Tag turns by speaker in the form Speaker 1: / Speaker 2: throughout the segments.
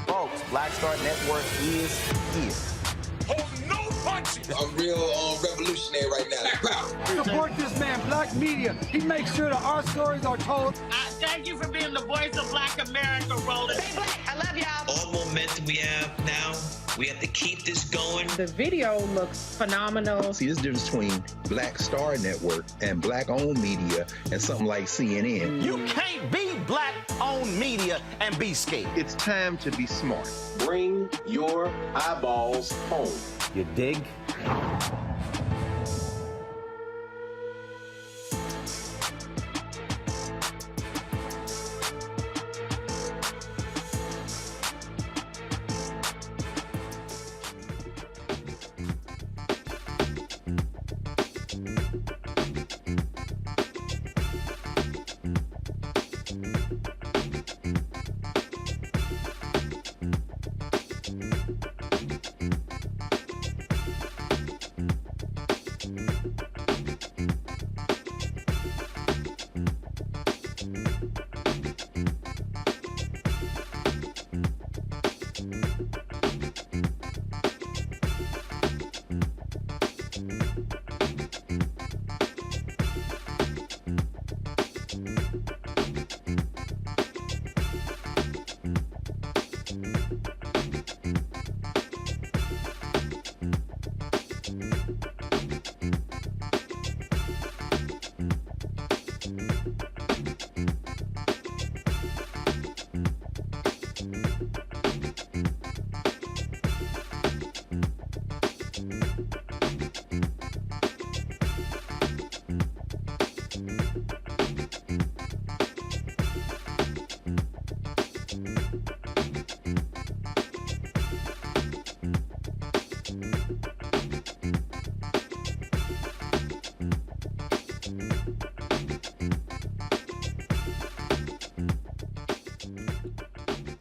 Speaker 1: Folks, Star Network is here.
Speaker 2: Oh, no punches!
Speaker 3: I'm real revolutionary right now.
Speaker 4: Support this man, Black Media. He makes sure that our stories are told.
Speaker 5: Thank you for being the voice of Black America, Roland.
Speaker 6: Stay black. I love y'all.
Speaker 7: All momentum we have now, we have to keep this going.
Speaker 8: The video looks phenomenal.
Speaker 9: See, this difference between Black Star Network and Black-owned media and something like CNN.
Speaker 1: You can't be Black-owned media and be scared.
Speaker 9: It's time to be smart.
Speaker 10: Bring your eyeballs home.
Speaker 1: You dig?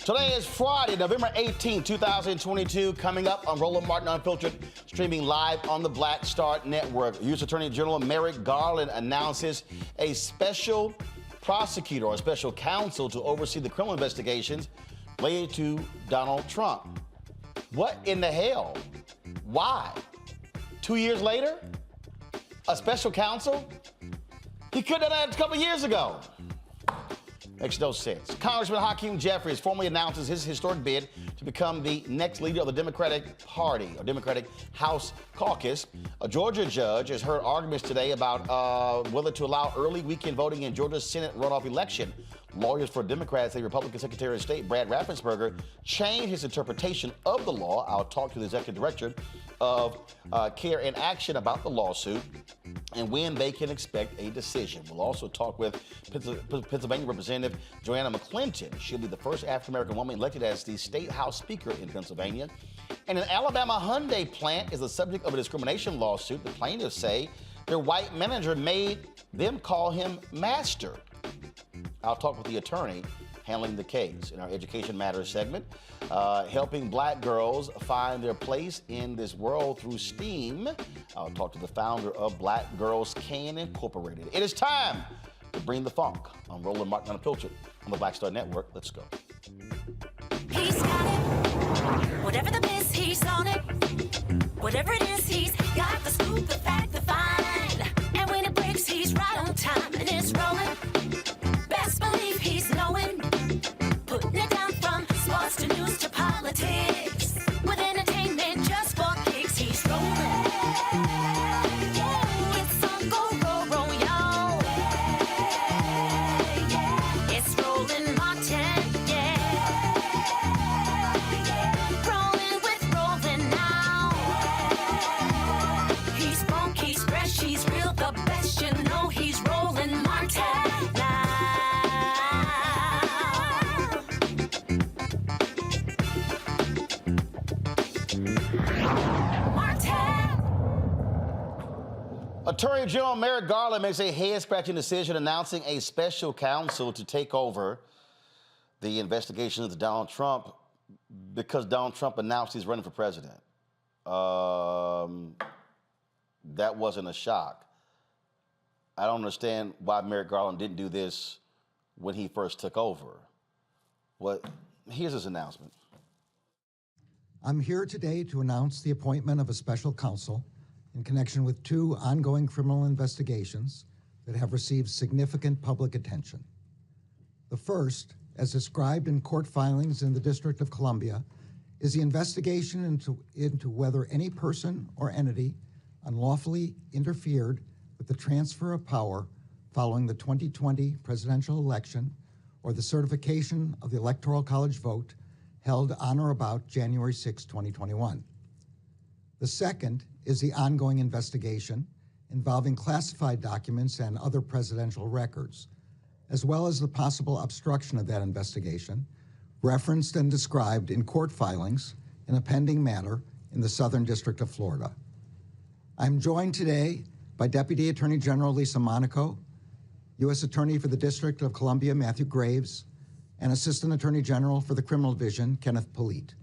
Speaker 1: Today is Friday, November 18, 2022. Coming up on Roland Martin Unfiltered, streaming live on the Black Star Network. U.S. Attorney General Merrick Garland announces a special prosecutor or special counsel to oversee the criminal investigations related to Donald Trump. What in the hell? Why? 2 years later? A special counsel? He could have done that a couple years ago. Makes no sense. Congressman Hakeem Jefferies formally announces his historic bid to become the next leader of the Democratic Party, or Democratic House Caucus. A Georgia judge has heard arguments today about whether to allow early weekend voting in Georgia's Senate runoff election. Lawyers for Democrats say Republican Secretary of State Brad Raffensperger changed his interpretation of the law. I'll talk to the executive director of Care and Action about the lawsuit and when they can expect a decision. We'll also talk with Pennsylvania Representative Joanna McClinton. She'll be the first African-American woman elected as the State House Speaker in Pennsylvania. And an Alabama Hyundai plant is the subject of a discrimination lawsuit. The plaintiffs say their white manager made them call him master. I'll talk with the attorney handling the case. In our Education Matters segment, helping black girls find their place in this world through STEAM. I'll talk to the founder of Black Girls Can Incorporated. It is time to bring the funk on Roland Martin Unfiltered on the Black Star Network. Let's go.
Speaker 11: He's got it. Whatever the miss, he's on it. Whatever it is, he's got the scoop, the fact, the find. And when it breaks, he's right on time and it's rolling. Best believe he's knowing. Putting it down from sports to news to politics. With entertainment just for kicks, he's rolling. Yeah, it's on go, roll, roll, y'all. Yeah, it's Roland Martin, yeah. Rolling with Roland now. He's funk, he's fresh, he's real, the best, you know he's Roland Martin now.
Speaker 1: Attorney General Merrick Garland makes a head-scratching decision announcing a special counsel to take over the investigation into Donald Trump because Donald Trump announced he's running for president. That wasn't a shock. I don't understand why Merrick Garland didn't do this when he first took over. Here's his announcement.
Speaker 6: I'm here today to announce the appointment of a special counsel in connection with two ongoing criminal investigations that have received significant public attention. The first, as described in court filings in the District of Columbia, is the investigation into whether any person or entity unlawfully interfered with the transfer of power following the 2020 presidential election or the certification of the Electoral College vote held on or about January 6, 2021. The second is the ongoing investigation involving classified documents and other presidential records, as well as the possible obstruction of that investigation, referenced and described in court filings in a pending matter in the Southern District of Florida. I'm joined today by Deputy Attorney General Lisa Monaco, U.S. Attorney for the District of Columbia Matthew Graves, and Assistant Attorney General for the Criminal Division Kenneth Polite.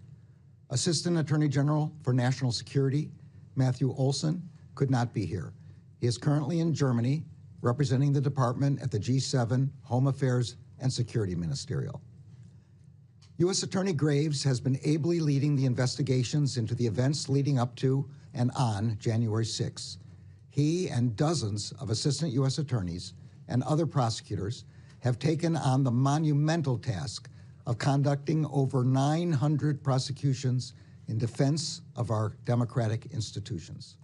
Speaker 6: Assistant Attorney General for National Security Matthew Olson could not be here. He is currently in Germany representing the department at the G7 Home Affairs and Security Ministerial. U.S. Attorney Graves has been ably leading the investigations into the events leading up to and on January 6. He and dozens of assistant U.S. attorneys and other prosecutors have taken on the monumental task of conducting over 900 prosecutions in defense of our democratic institutions.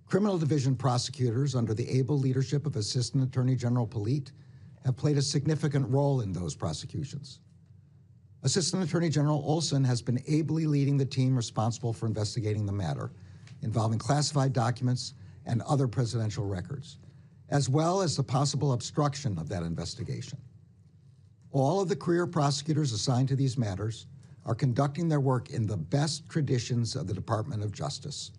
Speaker 6: Criminal Division prosecutors under the able leadership of Assistant Attorney General Polite have played a significant role in those prosecutions. Assistant Attorney General Olson has been ably leading the team responsible for investigating the matter involving classified documents and other presidential records, as well as the possible obstruction of that investigation. All of the career prosecutors assigned to these matters are conducting their work in the best traditions of the Department of Justice.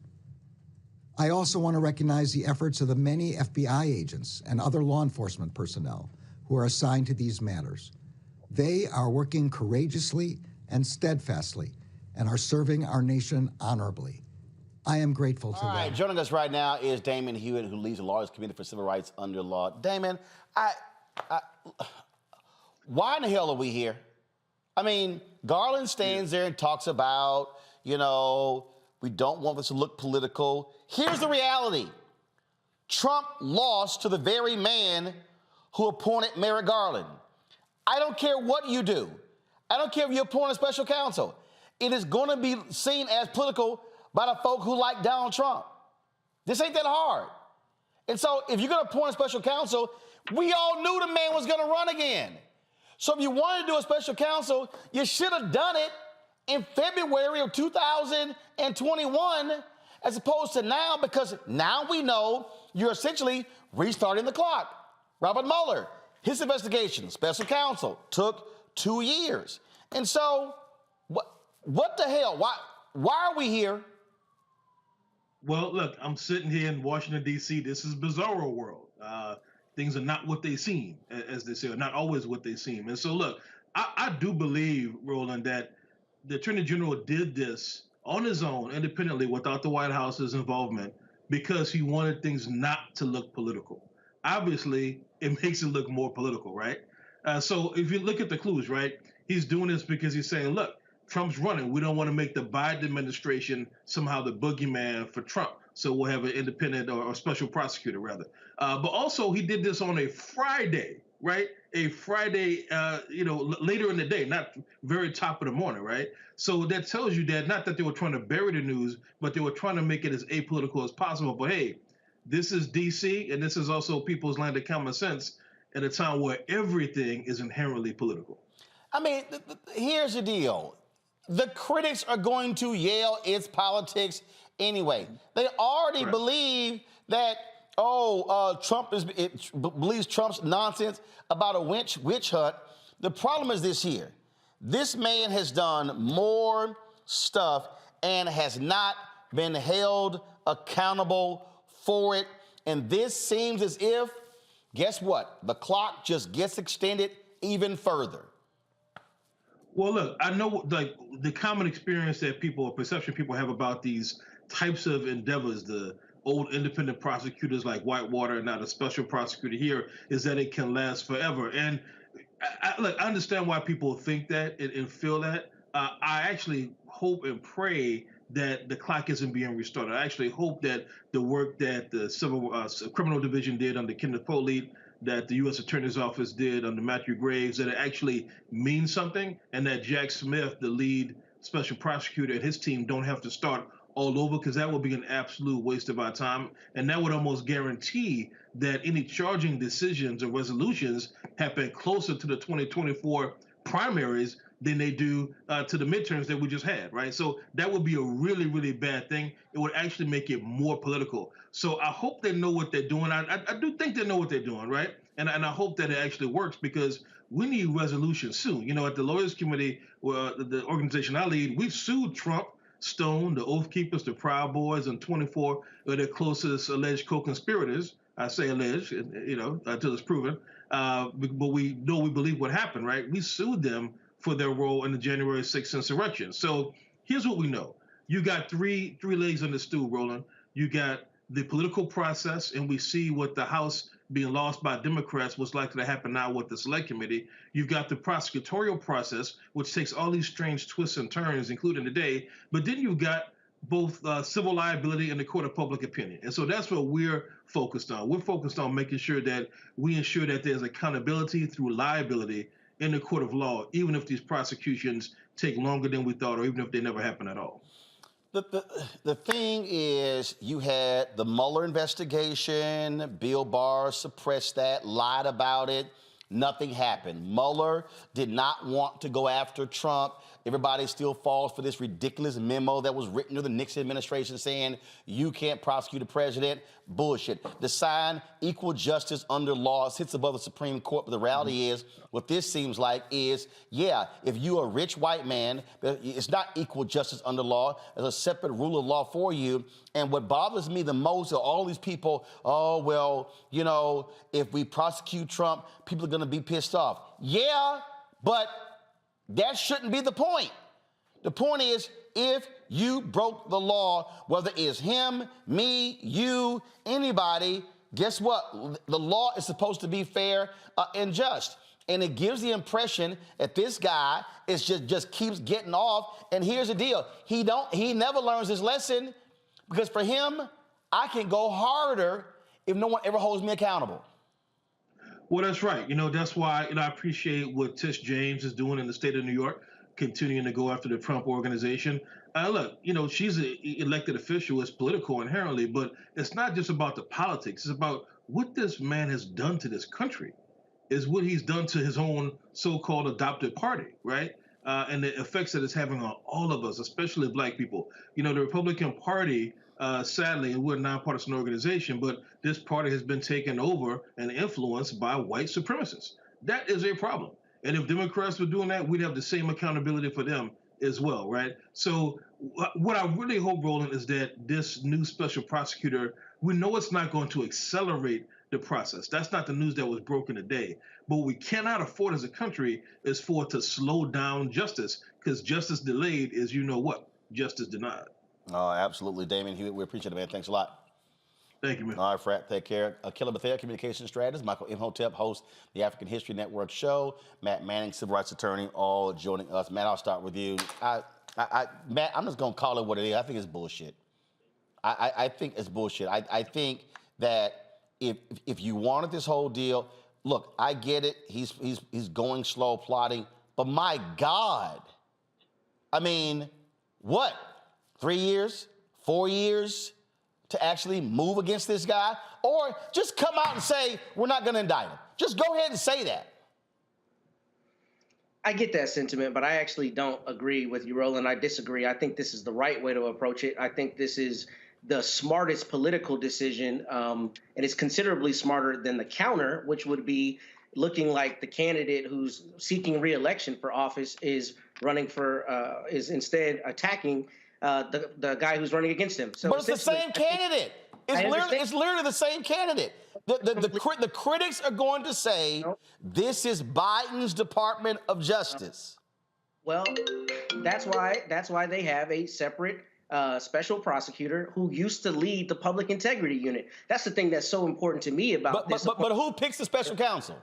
Speaker 6: I also want to recognize the efforts of the many FBI agents and other law enforcement personnel who are assigned to these matters. They are working courageously and steadfastly and are serving our nation honorably. I am grateful to them.
Speaker 1: All right, joining us right now is Damon Hewitt, who leads the Lawyers Committee for Civil Rights under law. Damon, why in the hell are we here? I mean, Garland stands there and talks about, we don't want this to look political. Here's the reality. Trump lost to the very man who appointed Merrick Garland. I don't care what you do. I don't care if you appoint a special counsel. It is going to be seen as political by the folk who like Donald Trump. This ain't that hard. And so if you're going to appoint a special counsel, we all knew the man was going to run again. So if you wanted to do a special counsel, you should have done it in February of 2021 as opposed to now, because now we know you're essentially restarting the clock. Robert Mueller, his investigation, special counsel, took 2 years. And so what the hell? Why are we here?
Speaker 12: Well, look, I'm sitting here in Washington, D.C. This is bizarro world. Things are not what they seem, as they say, or not always what they seem. And so, look, I do believe, Roland, that the Attorney General did this on his own, independently, without the White House's involvement, because he wanted things not to look political. Obviously, it makes it look more political, right? So if you look at the clues, right, he's doing this because he's saying, look, Trump's running. We don't want to make the Biden administration somehow the boogeyman for Trump. So we'll have an independent or special prosecutor, rather. But also, he did this on a Friday, right? A Friday, later in the day, not very top of the morning, right? So that tells you that not that they were trying to bury the news, but they were trying to make it as apolitical as possible. But hey, this is D.C., and this is also people's land of common sense at a time where everything is inherently political.
Speaker 1: I mean, here's the deal. The critics are going to yell it's politics anyway. They already believe that, Trump believes Trump's nonsense about a witch hunt. The problem is this here. This man has done more stuff and has not been held accountable for it. And this seems as if, guess what? The clock just gets extended even further.
Speaker 12: Well, look, I know like the common experience that people or perception people have about these types of endeavors, the old independent prosecutors like Whitewater, not a special prosecutor here, is that it can last forever. And I understand why people think that and feel that, I actually hope and pray that the clock isn't being restarted. I actually hope that the work that the criminal division did under Kenneth Polite, that the U.S. Attorney's Office did under Matthew Graves, that it actually means something, and that Jack Smith, the lead special prosecutor, and his team don't have to start all over, because that would be an absolute waste of our time. And that would almost guarantee that any charging decisions or resolutions happen closer to the 2024 primaries than they do to the midterms that we just had, right? So that would be a really, really bad thing. It would actually make it more political. So I hope they know what they're doing. I do think they know what they're doing, right? And I hope that it actually works, because we need resolution soon. You know, at the Lawyers Committee, the organization I lead, we've sued Trump, Stone, the Oath Keepers, the Proud Boys, and 24 of their closest alleged co-conspirators. I say alleged, you know, until it's proven. But we know, we believe what happened, right? We sued them for their role in the January 6th insurrection. So here's what we know. You got three legs on the stool, Roland. You got the political process, and we see what the House being lost by Democrats was likely to happen now with the Select Committee. You've got the prosecutorial process, which takes all these strange twists and turns, including today. But then you've got both civil liability and the court of public opinion. And so that's what we're focused on. We're focused on making sure that we ensure that there's accountability through liability in the court of law, even if these prosecutions take longer than we thought, or even if they never happen at all.
Speaker 1: The thing is, you had the Mueller investigation. Bill Barr suppressed that, lied about it. Nothing happened. Mueller did not want to go after Trump. Everybody still falls for this ridiculous memo that was written to the Nixon administration saying you can't prosecute a president. Bullshit. The sign, equal justice under law, sits above the Supreme Court. But the reality is, what this seems like is, yeah, if you're a rich white man, it's not equal justice under law. There's a separate rule of law for you. And what bothers me the most are all these people, oh, well, you know, if we prosecute Trump, people are going to be pissed off. Yeah, but that shouldn't be the point. The point is, if you broke the law, whether it's him, me, you, anybody, guess what? The law is supposed to be fair and just. And it gives the impression that this guy is just keeps getting off. And here's the deal. He never learns his lesson, because for him, I can go harder if no one ever holds me accountable.
Speaker 12: Well, that's right. You know, that's why I appreciate what Tish James is doing in the state of New York, continuing to go after the Trump organization. Look, you know, she's an elected official. It's political inherently, but it's not just about the politics. It's about what this man has done to this country, is what he's done to his own so-called adopted party, right? And the effects that it's having on all of us, especially Black people. You know, the Republican Party, sadly, and we're a nonpartisan organization, but this party has been taken over and influenced by white supremacists. That is a problem. And if Democrats were doing that, we'd have the same accountability for them as well, right? So what I really hope, Roland, is that this new special prosecutor, we know it's not going to accelerate the process. That's not the news that was broken today. But what we cannot afford as a country is for it to slow down justice, because justice delayed is, you know what, justice denied.
Speaker 1: Oh, absolutely, Damon Hewitt. We appreciate it, man. Thanks a lot.
Speaker 12: Thank you, man.
Speaker 1: All right, Frat, take care. Akila Bethea, communications strategist. Michael Imhotep, host the African History Network show. Matt Manning, civil rights attorney, all joining us. Matt, I'll start with you. Matt, I'm just going to call it what it is. I think it's bullshit. I think it's bullshit. I think that if you wanted this whole deal, look, I get it. He's going slow, plotting. But my God, I mean, what? 3 years? 4 years? To actually move against this guy? Or just come out and say, we're not going to indict him. Just go ahead and say that.
Speaker 13: I get that sentiment, but I actually don't agree with you, Roland. I disagree. I think this is the right way to approach it. I think this is the smartest political decision, and it's considerably smarter than the counter, which would be looking like the candidate who's seeking re-election for office is running for, is instead attacking the guy who's running against him. So
Speaker 1: but it's the same candidate. It's literally the same candidate. The critics are going to say this is Biden's Department of Justice.
Speaker 13: Well, that's why they have a separate special prosecutor who used to lead the public integrity unit. That's the thing that's so important to me about this.
Speaker 1: But who picks the special counsel?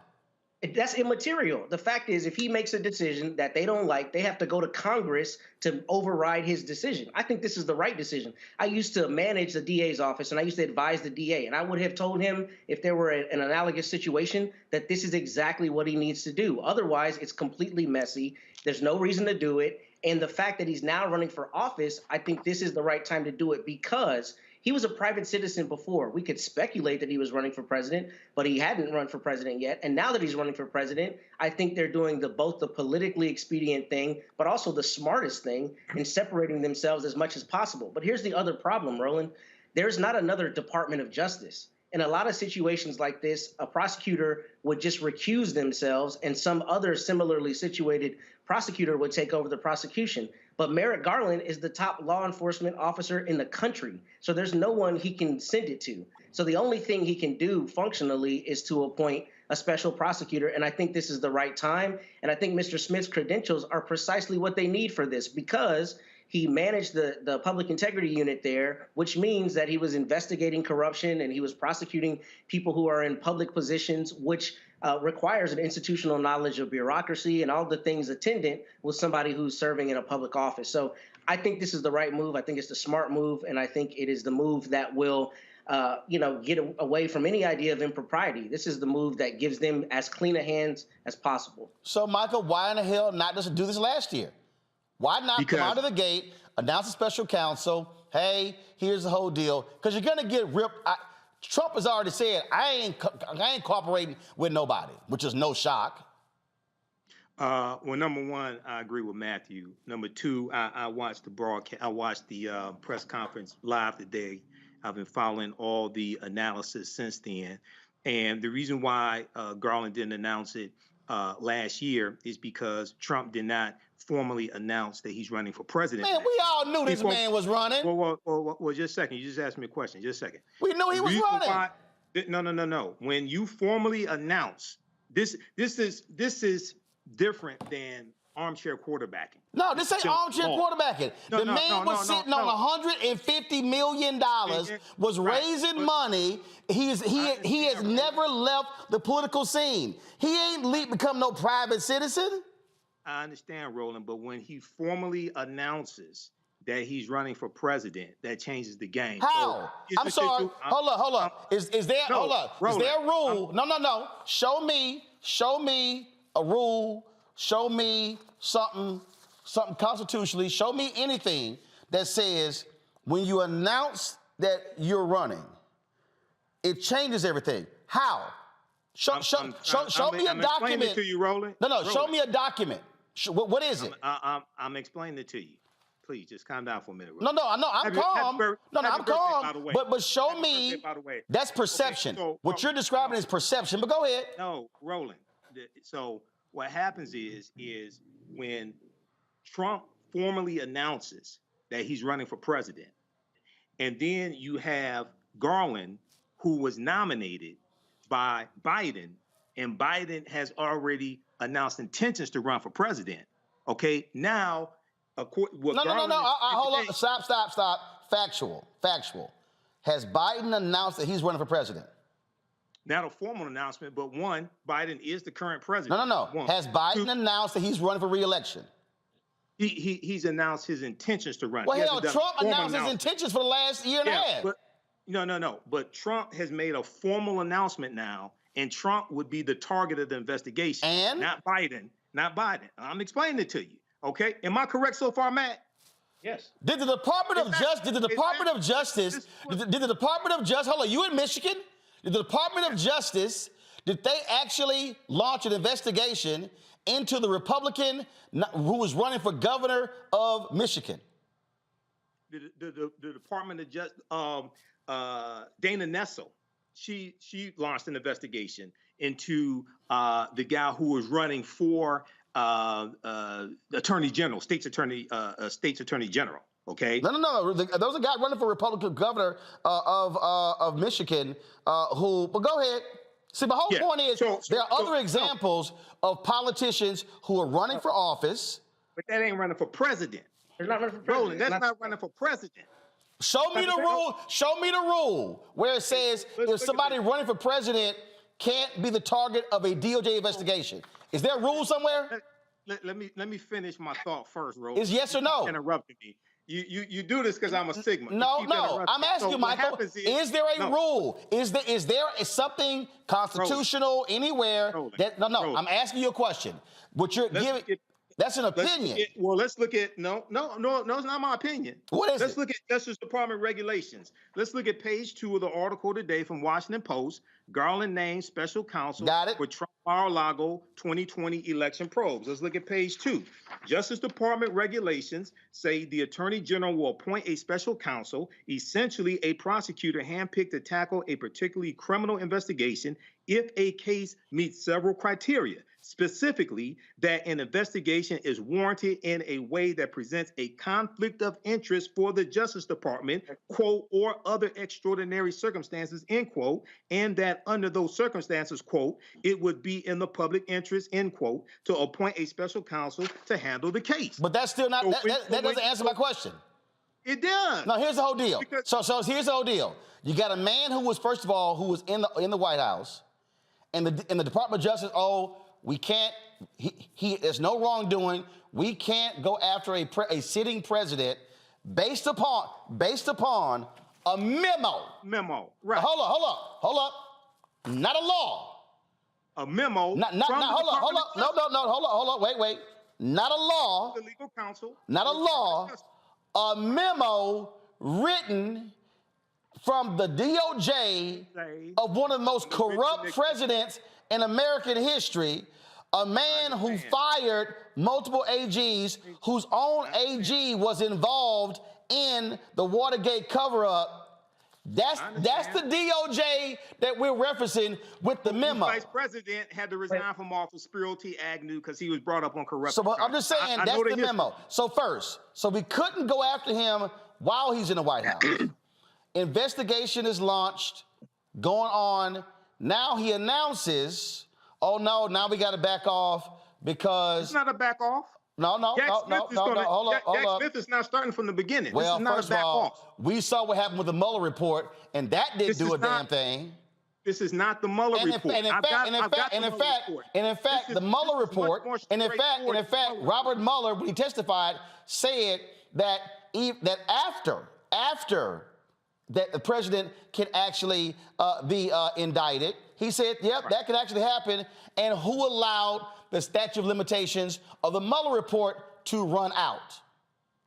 Speaker 13: That's immaterial. The fact is, if he makes a decision that they don't like, they have to go to Congress to override his decision. I think this is the right decision. I used to manage the DA's office, and I used to advise the DA, and I would have told him if there were an analogous situation that this is exactly what he needs to do. Otherwise, it's completely messy. There's no reason to do it. And the fact that he's now running for office, I think this is the right time to do it because he was a private citizen before. We could speculate that he was running for president, but he hadn't run for president yet. And now that he's running for president, I think they're doing both the politically expedient thing, but also the smartest thing in separating themselves as much as possible. But here's the other problem, Roland. There's not another Department of Justice. In a lot of situations like this, a prosecutor would just recuse themselves and some other similarly situated prosecutor would take over the prosecution. But Merrick Garland is the top law enforcement officer in the country. So there's no one he can send it to. So the only thing he can do functionally is to appoint a special prosecutor. And I think this is the right time. And I think Mr. Smith's credentials are precisely what they need for this because he managed the public integrity unit there, which means that he was investigating corruption and he was prosecuting people who are in public positions, which requires an institutional knowledge of bureaucracy and all the things attendant with somebody who's serving in a public office. So I think this is the right move. I think it's the smart move. And I think it is the move that will get away from any idea of impropriety. This is the move that gives them as clean a hands as possible.
Speaker 1: So, Michael, why in the hell not just do this last year? Why not come out of the gate, announce a special counsel, hey, here's the whole deal? Because you're going to get ripped. Trump has already said, I ain't cooperating with nobody, which is no shock.
Speaker 14: Well, number one, I agree with Matthew. Number two, I watched the broadcast. I watched the press conference live today. I've been following all the analysis since then. And the reason why Garland didn't announce it last year is because Trump did not formally announce that he's running for president.
Speaker 1: Man, we all knew this man was running.
Speaker 14: Well, just a second. You just asked me a question. Just a second.
Speaker 1: We knew he was running.
Speaker 14: No. When you formally announce this is different than armchair quarterbacking.
Speaker 1: No, this ain't armchair quarterbacking. The man was sitting on $150 million, was raising money. He has never left the political scene. He ain't become no private citizen.
Speaker 14: I understand, Roland, but when he formally announces that he's running for president, that changes the game.
Speaker 1: How? I'm sorry. Hold up. Is there Roland, is there a rule? No. Show me a rule. Show me something constitutionally. Show me anything that says when you announce that you're running, it changes everything. How? Show me a document.
Speaker 14: It to you, Roland.
Speaker 1: No. Show me a document. What is it?
Speaker 14: I'm explaining it to you. Please, just calm down for a minute.
Speaker 1: No, I know. I'm calm. I'm calm. But show me. That's perception. Okay, what you're describing is perception. But go ahead.
Speaker 14: No, Roland. So what happens is when Trump formally announces that he's running for president, and then you have Garland, who was nominated by Biden, and Biden has already announced intentions to run for president. Okay, now,
Speaker 1: no. Hold on. Stop. Factual. Has Biden announced that he's running for president?
Speaker 14: Not a formal announcement, but one, Biden is the current president.
Speaker 1: No. Has Biden announced that he's running for re-election?
Speaker 14: He's announced his intentions to run.
Speaker 1: Well, hell, Trump announced his intentions for the last year and a half.
Speaker 14: But, no. But Trump has made a formal announcement now, and Trump would be the target of the investigation.
Speaker 1: And?
Speaker 14: Not Biden. I'm explaining it to you. Okay? Am I correct so far, Matt?
Speaker 13: Yes.
Speaker 1: Did the Department of Justice, hold on, you in Michigan? Did the Department of Justice, did they actually launch an investigation into the Republican who was running for governor of Michigan?
Speaker 14: The Department of Justice, Dana Nessel, she launched an investigation into the guy who was running for Attorney General, State's Attorney General. Okay.
Speaker 1: No. There was a guy running for Republican governor of Michigan who. But go ahead. See, my whole point is there are other examples of politicians who are running for office.
Speaker 14: But that ain't running for president.
Speaker 13: They're not running for president.
Speaker 14: Roland, that's not running for president.
Speaker 1: Show me the rule. Show me the rule where it says if somebody running for president can't be the target of a DOJ investigation. Is there a rule somewhere?
Speaker 14: Let me finish my thought first, Ro.
Speaker 1: Is yes or no?
Speaker 14: Interrupting me. You do this because I'm a Sigma.
Speaker 1: No. I'm asking you, Michael. Is there a rule? Is there something constitutional anywhere that? No. I'm asking you a question. What you're giving? That's an opinion.
Speaker 14: Let's look at no. It's not my opinion.
Speaker 1: What is
Speaker 14: let's
Speaker 1: it?
Speaker 14: Look at Justice Department regulations. Let's look at page 2 of the article today from Washington Post. Garland named special counsel for Trump Mar-a-Lago 2020 election probes. Let's look at page 2. Justice Department regulations say the Attorney General will appoint a special counsel, essentially a prosecutor handpicked to tackle a particularly criminal investigation if a case meets several criteria. Specifically, that an investigation is warranted in a way that presents a conflict of interest for the Justice Department, quote, or other extraordinary circumstances, end quote, and that under those circumstances, quote, it would be in the public interest, end quote, to appoint a special counsel to handle the case.
Speaker 1: But that's still not, that doesn't answer my question.
Speaker 14: It does.
Speaker 1: No, here's the whole deal. So here's the whole deal. You got a man who was, first of all, who was in the White House, and the Department of Justice, we can't, there's no wrongdoing. We can't go after a sitting president based upon a memo.
Speaker 14: Right.
Speaker 1: Hold up. Not a law.
Speaker 14: A memo.
Speaker 1: Hold up. Wait. Not a law.
Speaker 14: The legal counsel.
Speaker 1: Not a law. A memo written from the DOJ of one of the most corrupt presidents in American history, a man who fired multiple AGs, whose own AG was involved in the Watergate cover-up. That's the DOJ that we're referencing with the memo.
Speaker 14: The vice president had to resign from office, Spiro T. Agnew, because he was brought up on corruption.
Speaker 1: So I'm just saying that's the memo. So we couldn't go after him while he's in the White House. Investigation is launched, going on. Now he announces, oh no, now we got to back off because
Speaker 14: it's not a back off.
Speaker 1: No. Hold up.
Speaker 14: Jack Smith is not starting from the beginning.
Speaker 1: Well,
Speaker 14: this is not
Speaker 1: first
Speaker 14: a back
Speaker 1: of all,
Speaker 14: off.
Speaker 1: we saw what happened with the Mueller report, and that didn't do a damn thing.
Speaker 14: This is not the Mueller report.
Speaker 1: In fact, the Mueller report, and in fact, Robert Mueller, when he testified, said that after that the president can actually be indicted. He said, yep, that could actually happen. And who allowed the statute of limitations of the Mueller report to run out?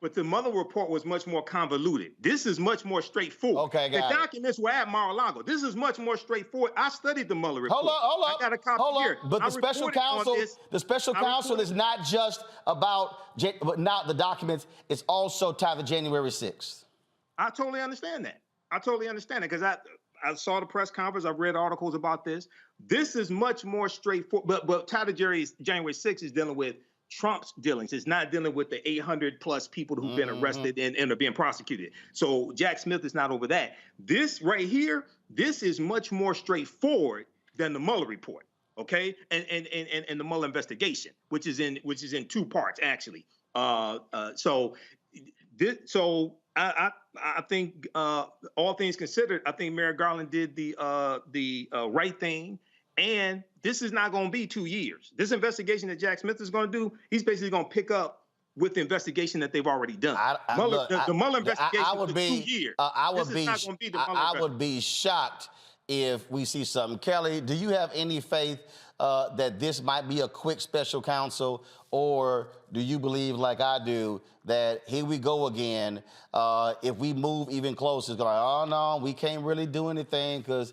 Speaker 14: But the Mueller report was much more convoluted. This is much more straightforward.
Speaker 1: Okay,
Speaker 14: the documents were at Mar-a-Lago. This is much more straightforward. I studied the Mueller report.
Speaker 1: Hold up.
Speaker 14: I got a copy here.
Speaker 1: But the special counsel is not just about not the documents. It's also tied to January 6th.
Speaker 14: I totally understand that. Because I saw the press conference. I've read articles about this. This is much more straightforward. But tied to January 6th is dealing with Trump's dealings. It's not dealing with the 800 plus people who've been arrested and are being prosecuted. So Jack Smith is not over that. This right here, this is much more straightforward than the Mueller report. Okay, and the Mueller investigation, which is in two parts actually. I think all things considered, I think Merrick Garland did the right thing. And this is not going to be 2 years. This investigation that Jack Smith is going to do, he's basically going to pick up with the investigation that they've already done. The Mueller investigation is 2 years.
Speaker 1: I would be shocked if we see something. Kelly, do you have any faith that this might be a quick special counsel, or do you believe, like I do, that here we go again? If we move even closer, it's going to, oh no, we can't really do anything because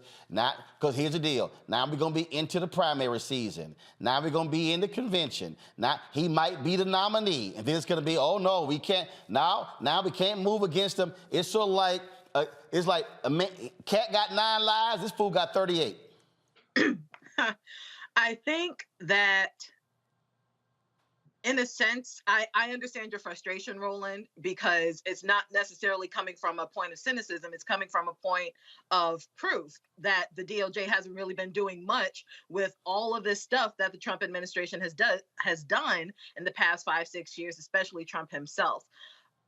Speaker 1: here's the deal. Now we're going to be into the primary season. Now we're going to be in the convention. Now he might be the nominee, and then it's going to be, oh no, we can't. Now we can't move against him. It's sort of like it's like a cat got 9 lives. This fool got 38.
Speaker 15: I think that, in a sense, I understand your frustration, Roland, because it's not necessarily coming from a point of cynicism. It's coming from a point of proof that the DOJ hasn't really been doing much with all of this stuff that the Trump administration has done in the past 5-6 years, especially Trump himself.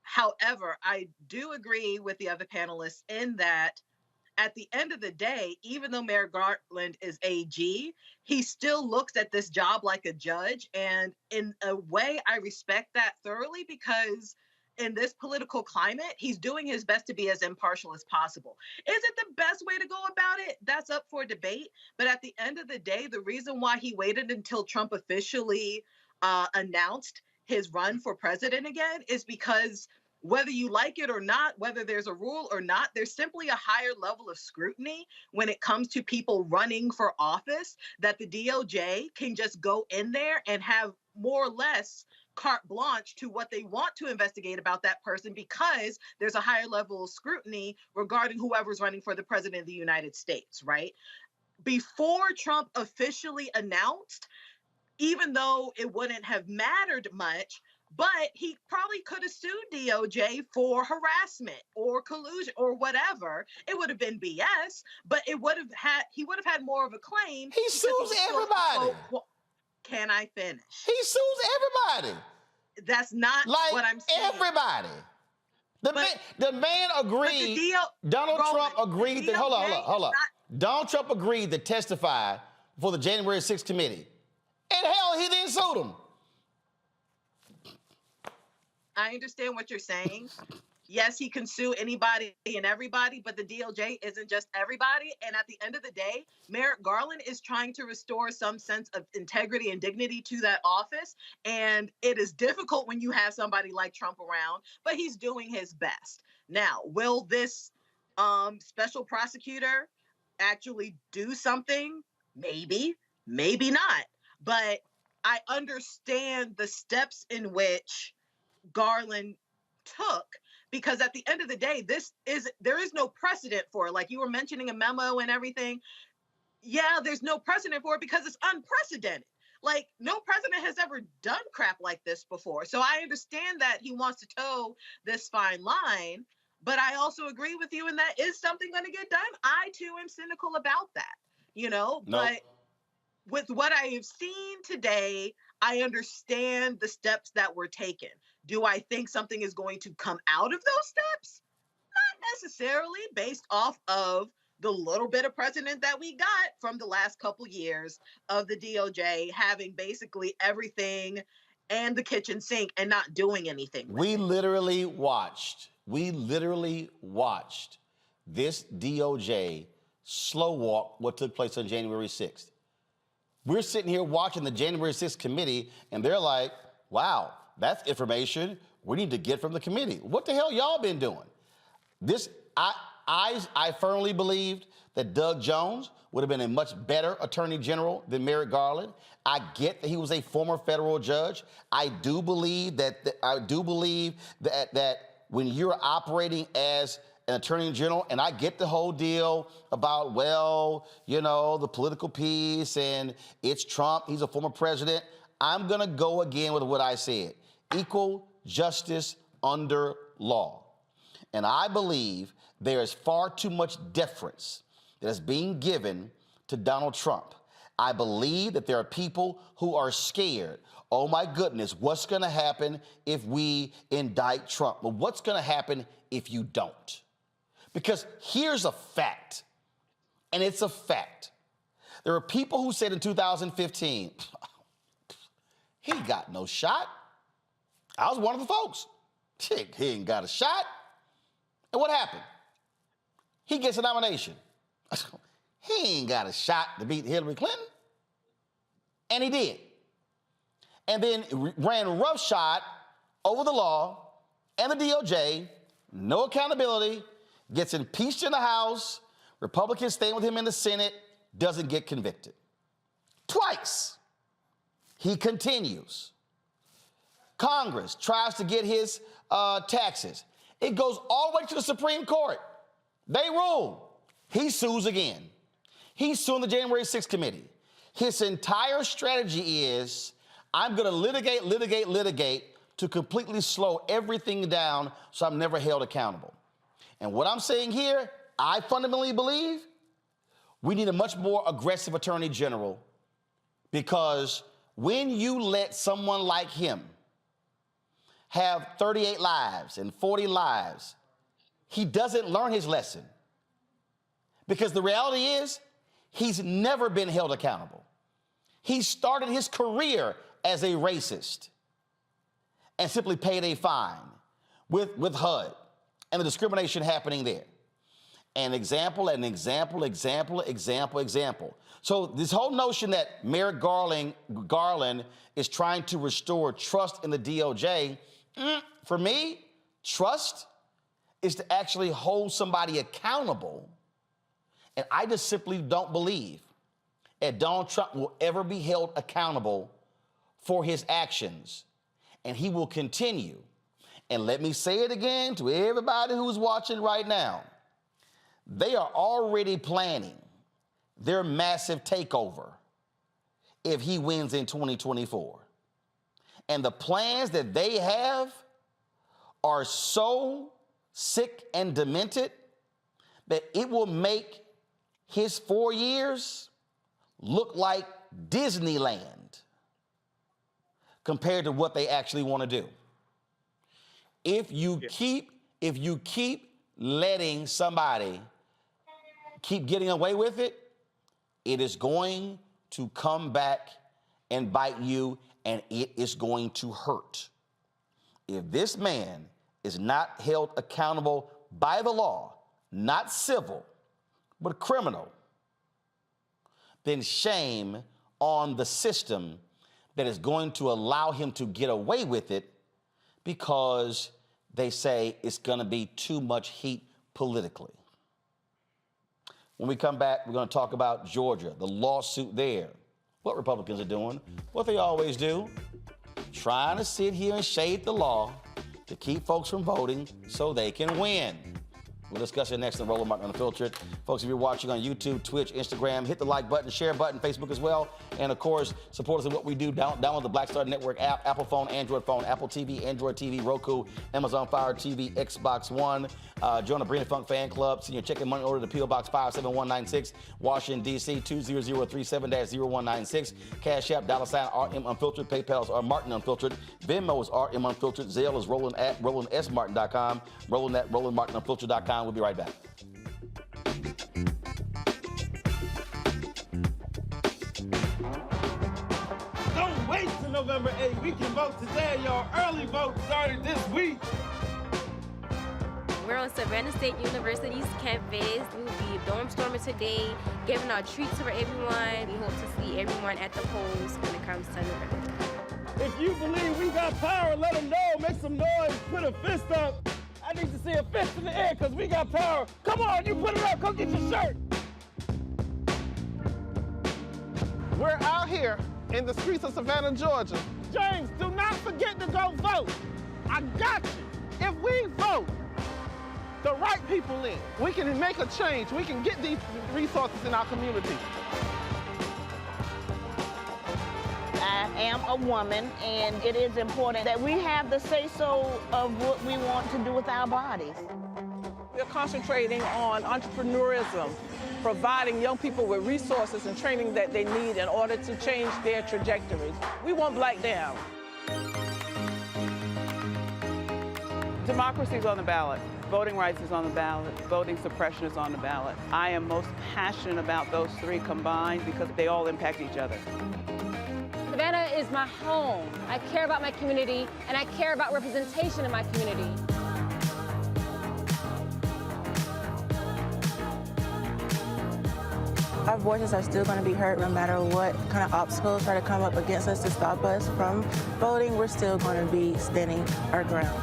Speaker 15: However, I do agree with the other panelists in that at the end of the day, even though Merrick Garland is AG, he still looks at this job like a judge. And in a way, I respect that thoroughly because in this political climate, he's doing his best to be as impartial as possible. Is it the best way to go about it? That's up for debate. But at the end of the day, the reason why he waited until Trump officially announced his run for president again is because whether you like it or not, whether there's a rule or not, there's simply a higher level of scrutiny when it comes to people running for office that the DOJ can just go in there and have more or less carte blanche to what they want to investigate about that person because there's a higher level of scrutiny regarding whoever's running for the president of the United States, right? Before Trump officially announced, even though it wouldn't have mattered much, but he probably could have sued DOJ for harassment or collusion or whatever. It would have been BS, but he would have had more of a claim.
Speaker 1: He sues everybody.
Speaker 15: Can I finish?
Speaker 1: He sues everybody.
Speaker 15: That's not
Speaker 1: like
Speaker 15: what I'm saying.
Speaker 1: Everybody. The man agreed. Donald Trump agreed that. Hold on. Donald Trump agreed to testify for the January 6th committee. And hell, he then sued him.
Speaker 15: I understand what you're saying. Yes, he can sue anybody and everybody, but the DOJ isn't just everybody. And at the end of the day, Merrick Garland is trying to restore some sense of integrity and dignity to that office. And it is difficult when you have somebody like Trump around, but he's doing his best. Now, will this special prosecutor actually do something? Maybe, maybe not. But I understand the steps in which Garland took, because at the end of the day, there is no precedent for it. Like you were mentioning a memo and everything. Yeah, there's no precedent for it because it's unprecedented. Like no president has ever done crap like this before. So I understand that he wants to toe this fine line, but I also agree with you in that is something going to get done? I too am cynical about that, but with what I have seen today, I understand the steps that were taken. Do I think something is going to come out of those steps? Not necessarily, based off of the little bit of precedent that we got from the last couple years of the DOJ having basically everything and the kitchen sink and not doing anything.
Speaker 1: We literally watched this DOJ slow walk what took place on January 6th. We're sitting here watching the January 6th committee, and they're like, wow, that's information we need to get from the committee. What the hell y'all been doing? I firmly believed that Doug Jones would have been a much better attorney general than Merrick Garland. I get that he was a former federal judge. I do believe that when you're operating as an attorney general, and I get the whole deal about, the political piece and it's Trump, he's a former president. I'm gonna go again with what I said. Equal justice under law. And I believe there is far too much deference that is being given to Donald Trump. I believe that there are people who are scared. Oh my goodness, what's gonna happen if we indict Trump? Well, what's gonna happen if you don't? Because here's a fact, and it's a fact. There are people who said in 2015, he got no shot. I was one of the folks. He ain't got a shot. And what happened? He gets a nomination. He ain't got a shot to beat Hillary Clinton. And he did. And then ran roughshod over the law and the DOJ, no accountability, gets impeached in the House, Republicans staying with him in the Senate, doesn't get convicted. Twice. He continues. Congress tries to get his taxes. It goes all the way to the Supreme Court. They rule. He sues again. He's suing the January 6th committee. His entire strategy is, I'm going to litigate to completely slow everything down so I'm never held accountable. And what I'm saying here, I fundamentally believe we need a much more aggressive attorney general, because when you let someone like him have 38 lives and 40 lives, he doesn't learn his lesson. Because the reality is, he's never been held accountable. He started his career as a racist and simply paid a fine with HUD and the discrimination happening there. An example. So this whole notion that Merrick Garland is trying to restore trust in the DOJ, for me, trust is to actually hold somebody accountable. And I just simply don't believe that Donald Trump will ever be held accountable for his actions. And he will continue. And let me say it again to everybody who's watching right now. They are already planning their massive takeover if he wins in 2024. And the plans that they have are so sick and demented that it will make his 4 years look like Disneyland compared to what they actually want to do. If you keep letting somebody keep getting away with it, it is going to come back and bite you, and it is going to hurt. If this man is not held accountable by the law, not civil, but criminal, then shame on the system that is going to allow him to get away with it because they say it's going to be too much heat politically. When we come back, we're going to talk about Georgia, the lawsuit there. What Republicans are doing, what they always do, trying to sit here and shade the law to keep folks from voting so they can win. We'll discuss it next on Roland Martin Unfiltered. Folks, if you're watching on YouTube, Twitch, Instagram, hit the like button, share button, Facebook as well. And of course, support us in what we do. Download the Black Star Network app, Apple phone, Android phone, Apple TV, Android TV, Roku, Amazon Fire TV, Xbox One. Join the Brina Funk fan club. Send your check and money order to P.O. Box 57196, Washington, D.C. 20037-0196. Cash App, $RM Unfiltered. PayPal is Martin Unfiltered. Venmo is RM Unfiltered. Zelle is Roland at RolandSMartin.com. Roland at RolandMartinUnfiltered.com. We'll be right back.
Speaker 16: Don't wait till November 8th. We can vote today, y'all. Early vote started this week.
Speaker 17: We're on Savannah State University's campus. We will be dorm storming today, giving out treats for everyone. We hope to see everyone at the polls when it comes to November.
Speaker 16: If you believe we got power, let them know. Make some noise. Put a fist up. I need to see a fist in the air because we got power. Come on, you put it up. Come get your shirt. We're out here in the streets of Savannah, Georgia. James, do not forget to go vote. I got you. If we vote the right people in, we can make a change. We can get these resources in our community.
Speaker 18: I am a woman, and it is important that we have the say-so of what we want to do with our bodies.
Speaker 19: We're concentrating on entrepreneurism, providing young people with resources and training that they need in order to change their trajectories. We want Black down.
Speaker 20: Democracy is on the ballot. Voting rights is on the ballot. Voting suppression is on the ballot. I am most passionate about those three combined because they all impact each other.
Speaker 21: Savannah is my home. I care about my community, and I care about representation in my community.
Speaker 22: Our voices are still going to be heard no matter what kind of obstacles try to come up against us to stop us from voting. We're still going to be standing our ground.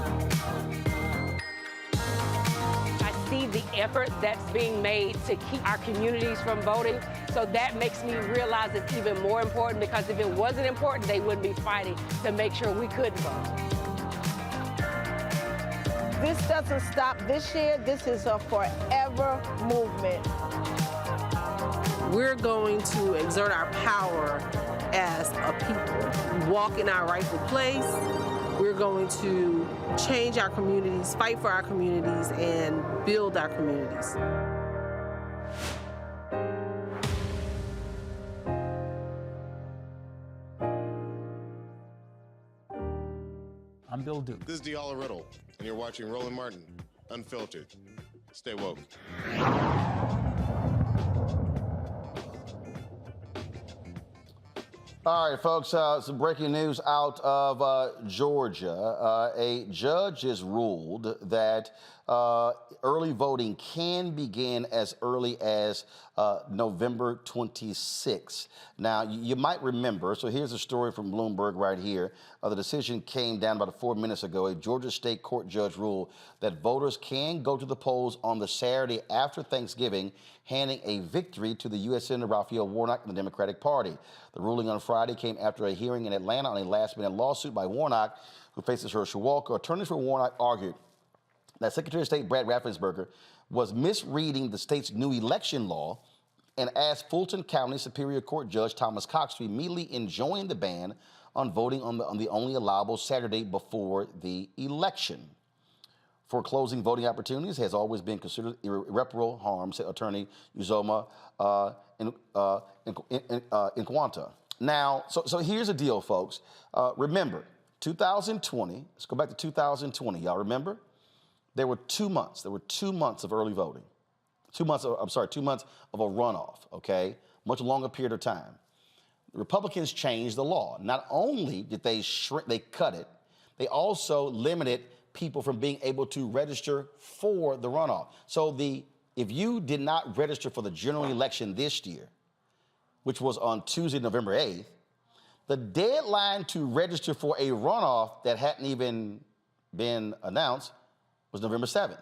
Speaker 23: I see the effort that's being made to keep our communities from voting. So that makes me realize it's even more important, because if it wasn't important, they wouldn't be fighting to make sure we could vote.
Speaker 18: This doesn't stop this year. This is a forever movement.
Speaker 24: We're going to exert our power as a people, walk in our rightful place. We're going to change our communities, fight for our communities, and build our communities.
Speaker 25: I'm Bill Duke.
Speaker 26: This is Diala Riddle, and you're watching Roland Martin Unfiltered. Stay woke.
Speaker 1: All right, folks, some breaking news out of Georgia. A judge has ruled that early voting can begin as early as November 26th. Now, you might remember, so here's a story from Bloomberg right here. The decision came down about 4 minutes ago. A Georgia state court judge ruled that voters can go to the polls on the Saturday after Thanksgiving, handing a victory to the U.S. Senator Raphael Warnock and the Democratic Party. The ruling on Friday came after a hearing in Atlanta on a last-minute lawsuit by Warnock, who faces Herschel Walker. Attorneys for Warnock argued that Secretary of State Brad Raffensperger was misreading the state's new election law and asked Fulton County Superior Court Judge Thomas Cox to immediately enjoin the ban on voting on the only allowable Saturday before the election. Foreclosing voting opportunities has always been considered irreparable harm, said attorney Uzoma Inquanta. Now, so here's the deal, folks. Remember, 2020, let's go back to 2020. Y'all remember? There were 2 months. There were 2 months of early voting. 2 months of a runoff, okay? Much longer period of time. The Republicans changed the law. Not only did they cut it, they also limited people from being able to register for the runoff. So if you did not register for the general election this year, which was on Tuesday, November 8th, the deadline to register for a runoff that hadn't even been announced was November 7th.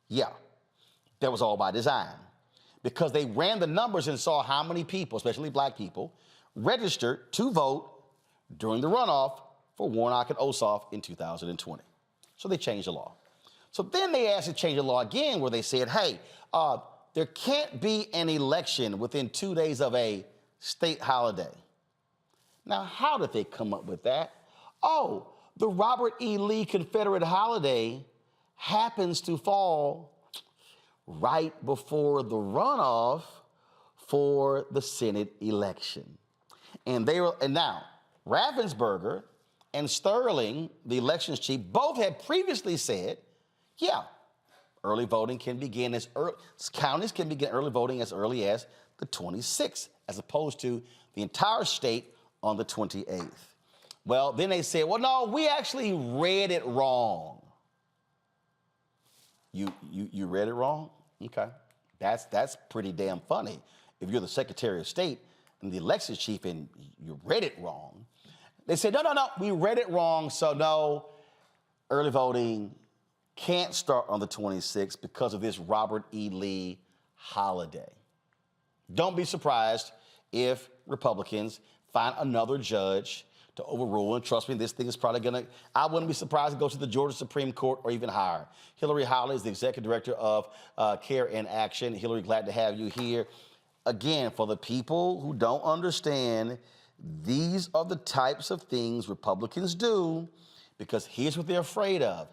Speaker 1: Yeah, that was all by design, because they ran the numbers and saw how many people, especially black people, registered to vote during the runoff for Warnock and Ossoff in 2020. So they changed the law. So then they asked to change the law again, where they said, hey, there can't be an election within 2 days of a state holiday. Now, how did they come up with that? Oh, the Robert E. Lee Confederate holiday happens to fall right before the runoff for the Senate election. And now, Raffensperger and Sterling, the elections chief, both had previously said, yeah, early voting can begin counties can begin early voting as early as the 26th, as opposed to the entire state on the 28th. Well, then they said, well, no, we actually read it wrong. You read it wrong? Okay. That's pretty damn funny. If you're the Secretary of State and the elections chief and you read it wrong. They said, no, we read it wrong, so no, early voting can't start on the 26th because of this Robert E. Lee holiday. Don't be surprised if Republicans find another judge to overrule, and trust me, this thing is probably I wouldn't be surprised to go to the Georgia Supreme Court or even higher. Hillary Howley is the Executive Director of Care in Action. Hillary, glad to have you here. Again, for the people who don't understand, these are the types of things Republicans do, because here's what they're afraid of.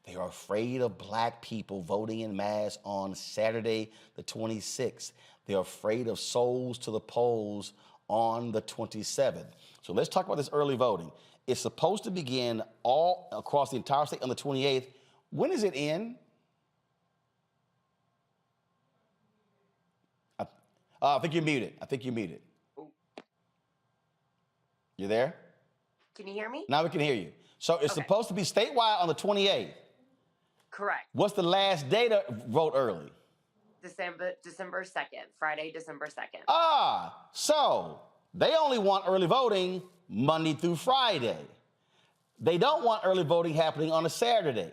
Speaker 1: They are afraid of black people voting en masse on Saturday, the 26th. They're afraid of souls to the polls on the 27th. So let's talk about this early voting. It's supposed to begin all across the entire state on the 28th. When does it end? I think you're muted. You there?
Speaker 2: Can you hear me?
Speaker 1: Now we can hear you. So it's supposed to be statewide on the 28th.
Speaker 2: Correct.
Speaker 1: What's the last day to vote early?
Speaker 2: December 2nd, Friday, December 2nd.
Speaker 1: So they only want early voting Monday through Friday. They don't want early voting happening on a Saturday.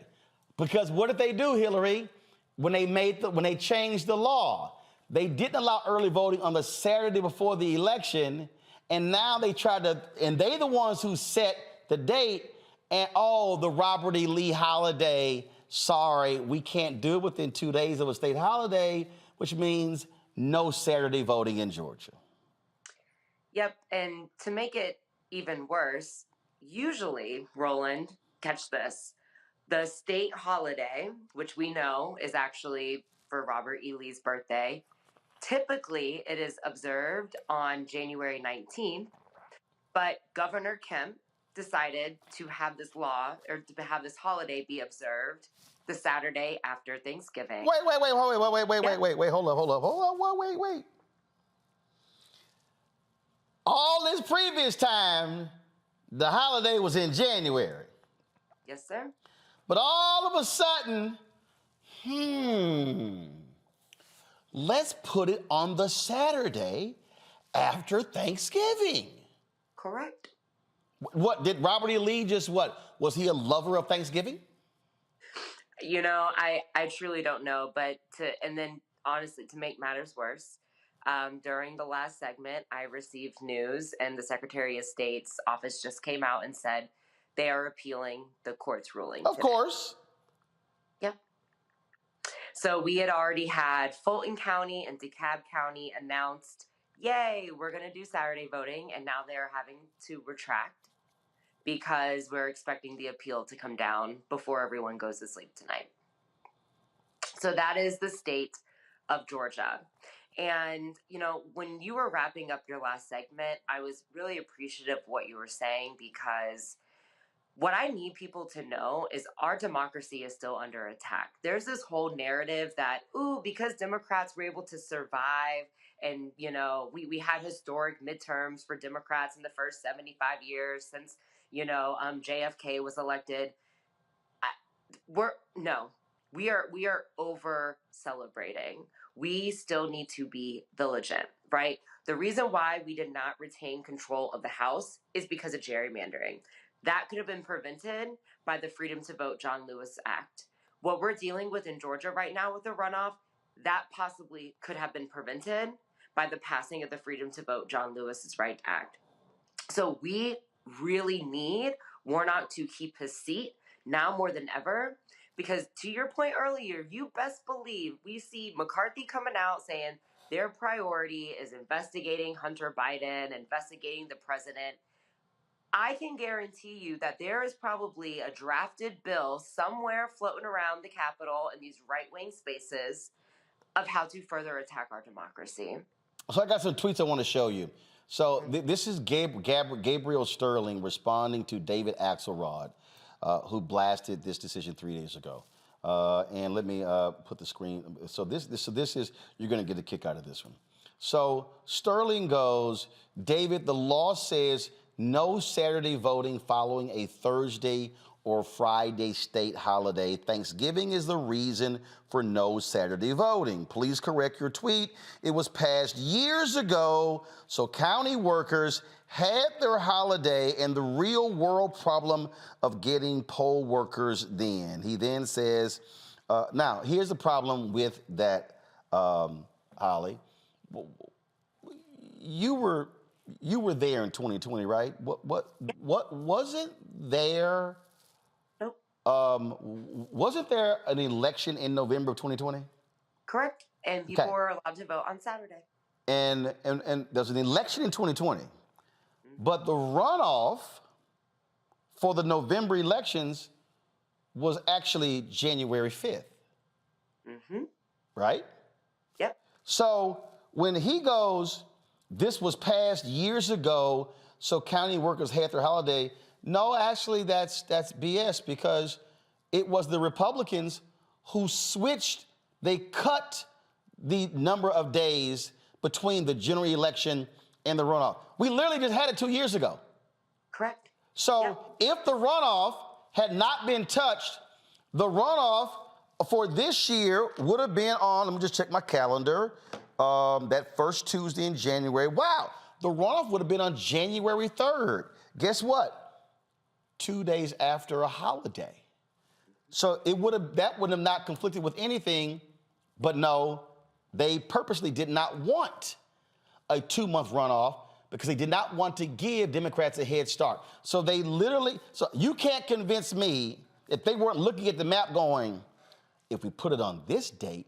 Speaker 1: Because what did they do, Hillary? When they changed the law, they didn't allow early voting on the Saturday before the election, and now they they're the ones who set the date, and the Robert E. Lee holiday, sorry, we can't do it within 2 days of a state holiday, which means no Saturday voting in Georgia.
Speaker 2: Yep, and to make it even worse, usually, Roland, catch this, the state holiday, which we know is actually for Robert E. Lee's birthday, typically it is observed on January 19th, but Governor Kemp decided to have this law, or to have this holiday be observed the Saturday after Thanksgiving.
Speaker 1: Wait, hold up. All this previous time, the holiday was in January.
Speaker 2: Yes, sir.
Speaker 1: But all of a sudden, let's put it on the Saturday after Thanksgiving.
Speaker 2: Correct.
Speaker 1: What, did Robert E. Lee just what? Was he a lover of Thanksgiving?
Speaker 2: You know, I truly don't know, but honestly, to make matters worse, during the last segment, I received news, and the Secretary of State's office just came out and said they are appealing the court's ruling.
Speaker 1: Of course.
Speaker 2: Yep. So we had already had Fulton County and DeKalb County announced, yay, we're going to do Saturday voting, and now they're having to retract because we're expecting the appeal to come down before everyone goes to sleep tonight. So that is the state of Georgia. And, you know, when you were wrapping up your last segment, I was really appreciative of what you were saying, because what I need people to know is our democracy is still under attack. There's this whole narrative that, because Democrats were able to survive and, you know, we had historic midterms for Democrats in the first 75 years since, you know, JFK was elected. We are over celebrating. We still need to be vigilant, right? The reason why we did not retain control of the House is because of gerrymandering. That could have been prevented by the Freedom to Vote John Lewis Act. What we're dealing with in Georgia right now with the runoff, that possibly could have been prevented by the passing of the Freedom to Vote John Lewis's Right Act. So we really need Warnock to keep his seat now more than ever, because to your point earlier, you best believe we see McCarthy coming out saying their priority is investigating Hunter Biden, investigating the president. I can guarantee you that there is probably a drafted bill somewhere floating around the Capitol in these right-wing spaces of how to further attack our democracy.
Speaker 1: So I got some tweets I want to show you. So this is Gabriel Sterling responding to David Axelrod, who blasted this decision 3 days ago. And let me put the screen. So this is, you're going to get a kick out of this one. So Sterling goes, David, the law says no Saturday voting following a Thursday or Friday state holiday. Thanksgiving is the reason for no Saturday voting. Please correct your tweet. It was passed years ago, so county workers had their holiday and the real world problem of getting poll workers then. He then says, now here's the problem with that, Holly. You were there in 2020, right? What wasn't there?
Speaker 2: Nope.
Speaker 1: Wasn't there an election in November of 2020?
Speaker 2: Correct. And people were allowed to vote on Saturday.
Speaker 1: And there's an election in 2020, but the runoff for the November elections was actually January 5th.
Speaker 2: Mm-hmm.
Speaker 1: Right?
Speaker 2: Yep.
Speaker 1: So when he goes, this was passed years ago, so county workers had their holiday. No, actually, that's BS, because it was the Republicans who switched. They cut the number of days between the general election and the runoff. We literally just had it 2 years ago.
Speaker 2: Correct.
Speaker 1: So if the runoff had not been touched, the runoff for this year would have been on, let me just check my calendar, that first Tuesday in January. Wow, the runoff would have been on January 3rd. Guess what? 2 days after a holiday. So that would have not conflicted with anything, but no, they purposely did not want a 2-month runoff because they did not want to give Democrats a head start. So they literally, so you can't convince me if they weren't looking at the map going, if we put it on this date,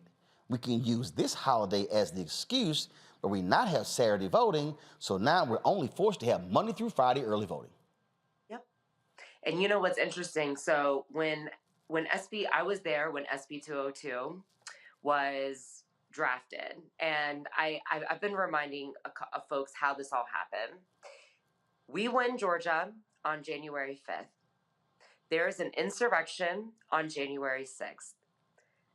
Speaker 1: we can use this holiday as the excuse where we not have Saturday voting. So now we're only forced to have Monday through Friday early voting.
Speaker 2: Yep. And you know what's interesting? So when I was there when SB 202 was drafted, and I've been reminding folks how this all happened. We win Georgia on January 5th. There is an insurrection on January 6th.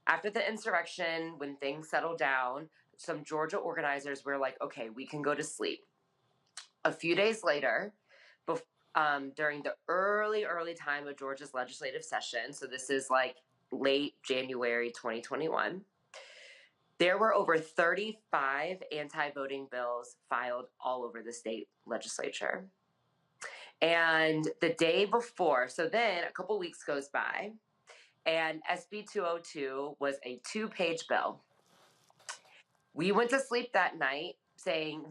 Speaker 2: After the insurrection, when things settled down, some Georgia organizers were like, okay, we can go to sleep. A few days later, during the early time of Georgia's legislative session, so this is like late January 2021, there were over 35 anti-voting bills filed all over the state legislature. And the day before, so then a couple weeks goes by, and SB 202 was a 2-page bill. We went to sleep that night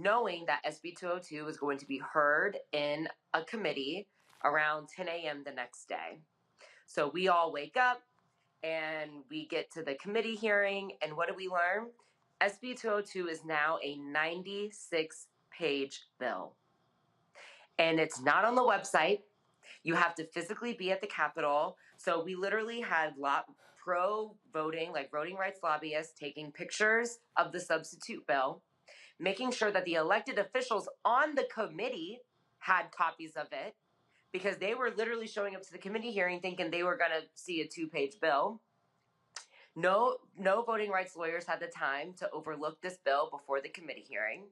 Speaker 2: knowing that SB 202 was going to be heard in a committee around 10 a.m. the next day. So we all wake up and we get to the committee hearing, and what do we learn? SB 202 is now a 96-page bill. And it's not on the website. You have to physically be at the Capitol. So we literally had pro-voting, like voting rights lobbyists, taking pictures of the substitute bill, making sure that the elected officials on the committee had copies of it, because they were literally showing up to the committee hearing thinking they were going to see a 2-page bill. No voting rights lawyers had the time to overlook this bill before the committee hearing.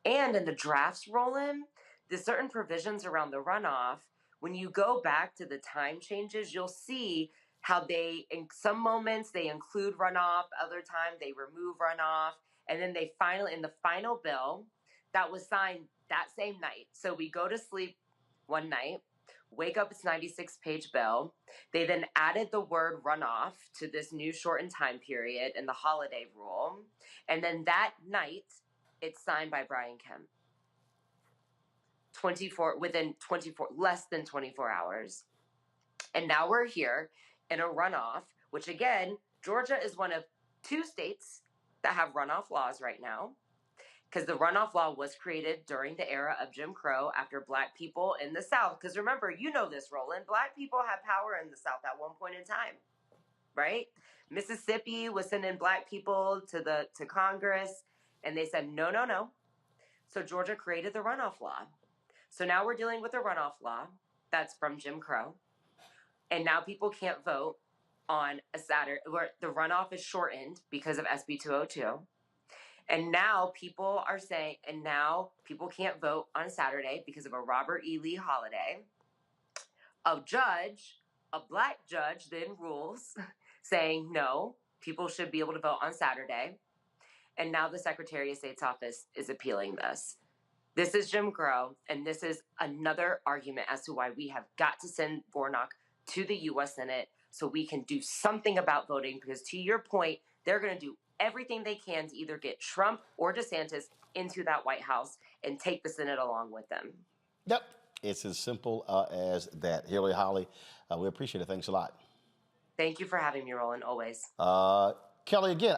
Speaker 2: And in the drafts, Roland, there's certain provisions around the runoff. When you go back to the time changes, you'll see how in some moments they include runoff, other times they remove runoff, and then they in the final bill that was signed that same night. So we go to sleep one night, wake up, it's 96-page bill. They then added the word runoff to this new shortened time period in the holiday rule. And then that night, it's signed by Brian Kemp. Less than 24 hours. And now we're here in a runoff, which again, Georgia is one of 2 states that have runoff laws right now, because the runoff law was created during the era of Jim Crow after Black people in the South. Because remember, you know this, Roland, Black people had power in the South at one point in time, right? Mississippi was sending Black people to Congress, and they said, no. So Georgia created the runoff law. So now we're dealing with a runoff law that's from Jim Crow. And now people can't vote on a Saturday, where the runoff is shortened because of SB 202. And now people are saying, and now people can't vote on a Saturday because of a Robert E. Lee holiday. A Black judge then rules saying, no, people should be able to vote on Saturday. And now the Secretary of State's office is appealing this. This is Jim Crow, and this is another argument as to why we have got to send Warnock to the U.S. Senate so we can do something about voting, because to your point, they're going to do everything they can to either get Trump or DeSantis into that White House and take the Senate along with them.
Speaker 1: Yep, it's as simple as that. Hillary, Holly, we appreciate it. Thanks a lot.
Speaker 2: Thank you for having me, Roland, always.
Speaker 1: Kelly, again,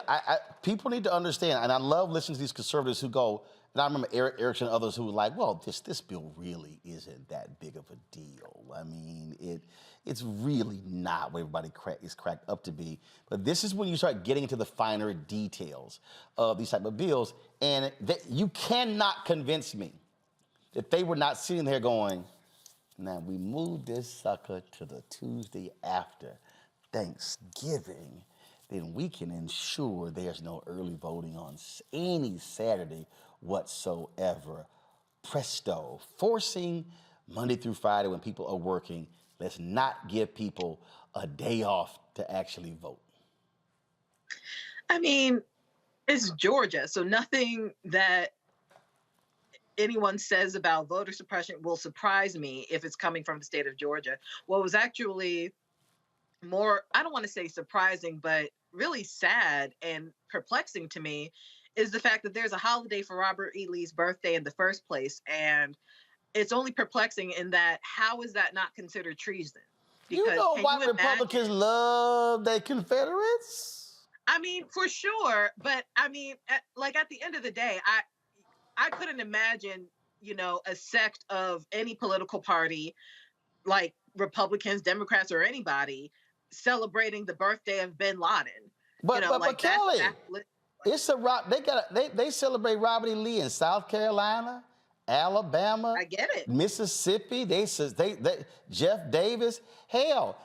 Speaker 1: people need to understand, and I love listening to these conservatives who go, and I remember Eric Erickson and others who were like, well, this bill really isn't that big of a deal. I mean, it's really not what everybody is cracked up to be. But this is when you start getting into the finer details of these type of bills, and you cannot convince me that they were not sitting there going, now we moved this sucker to the Tuesday after Thanksgiving, then we can ensure there's no early voting on any Saturday whatsoever. Presto, forcing Monday through Friday when people are working. Let's not give people a day off to actually vote.
Speaker 15: I mean, it's Georgia, so nothing that anyone says about voter suppression will surprise me if it's coming from the state of Georgia. What was actually more, I don't want to say surprising, but really sad and perplexing to me is the fact that there's a holiday for Robert E. Lee's birthday in the first place. And it's only perplexing in that, how is that not considered treason? Because
Speaker 1: you know why Republicans love their Confederates?
Speaker 15: I mean, for sure. But I mean, at the end of the day, I couldn't imagine, a sect of any political party, like Republicans, Democrats, or anybody, celebrating the birthday of Bin Laden.
Speaker 1: But Kelly, they celebrate Robert E. Lee in South Carolina, Alabama,
Speaker 15: I get it,
Speaker 1: Mississippi. They Jeff Davis. Hell,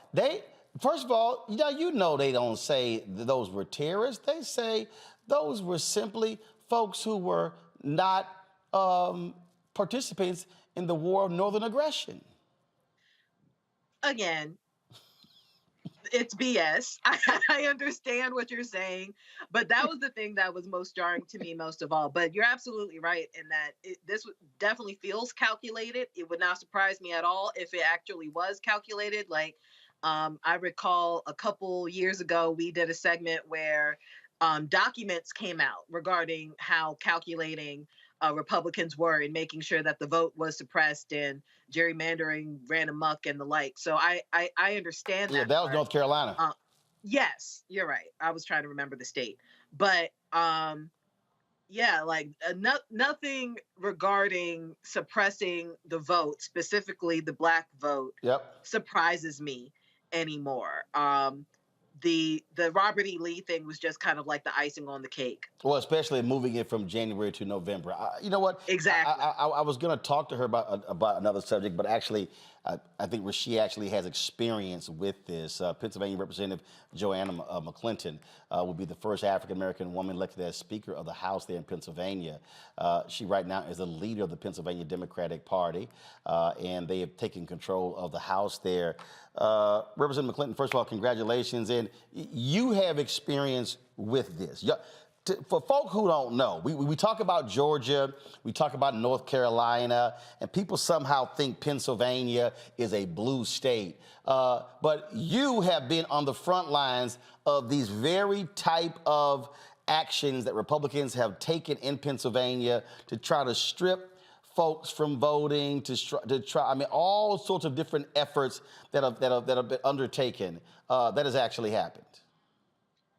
Speaker 1: first of all, they don't say those were terrorists. They say those were simply folks who were not participants in the war of northern aggression.
Speaker 15: Again, it's BS. I understand what you're saying, but that was the thing that was most jarring to me most of all. But you're absolutely right in that this definitely feels calculated. It would not surprise me at all if it actually was calculated. Like, I recall a couple years ago, we did a segment where documents came out regarding how calculating Republicans were in making sure that the vote was suppressed and gerrymandering ran amok and the like. So I understand that.
Speaker 1: Yeah, that was North Carolina.
Speaker 15: Yes, you're right. I was trying to remember the state, but yeah, like nothing regarding suppressing the vote, specifically the Black vote, surprises me anymore. The Robert E. Lee thing was just kind of like the icing on the cake.
Speaker 1: Well, especially moving it from January to November. You know what?
Speaker 15: Exactly.
Speaker 1: I was going to talk to her about another subject, but actually, I think she actually has experience with this. Pennsylvania Representative Joanna McClinton will be the first African-American woman elected as Speaker of the House there in Pennsylvania. She right now is the leader of the Pennsylvania Democratic Party, and they have taken control of the House there. Representative McClinton, first of all, congratulations. And you have experience with this. For folk who don't know, we talk about Georgia, we talk about North Carolina, and people somehow think Pennsylvania is a blue state. But you have been on the front lines of these very type of actions that Republicans have taken in Pennsylvania to try to strip folks from voting, to try, I mean, all sorts of different efforts that have been undertaken. That has actually happened.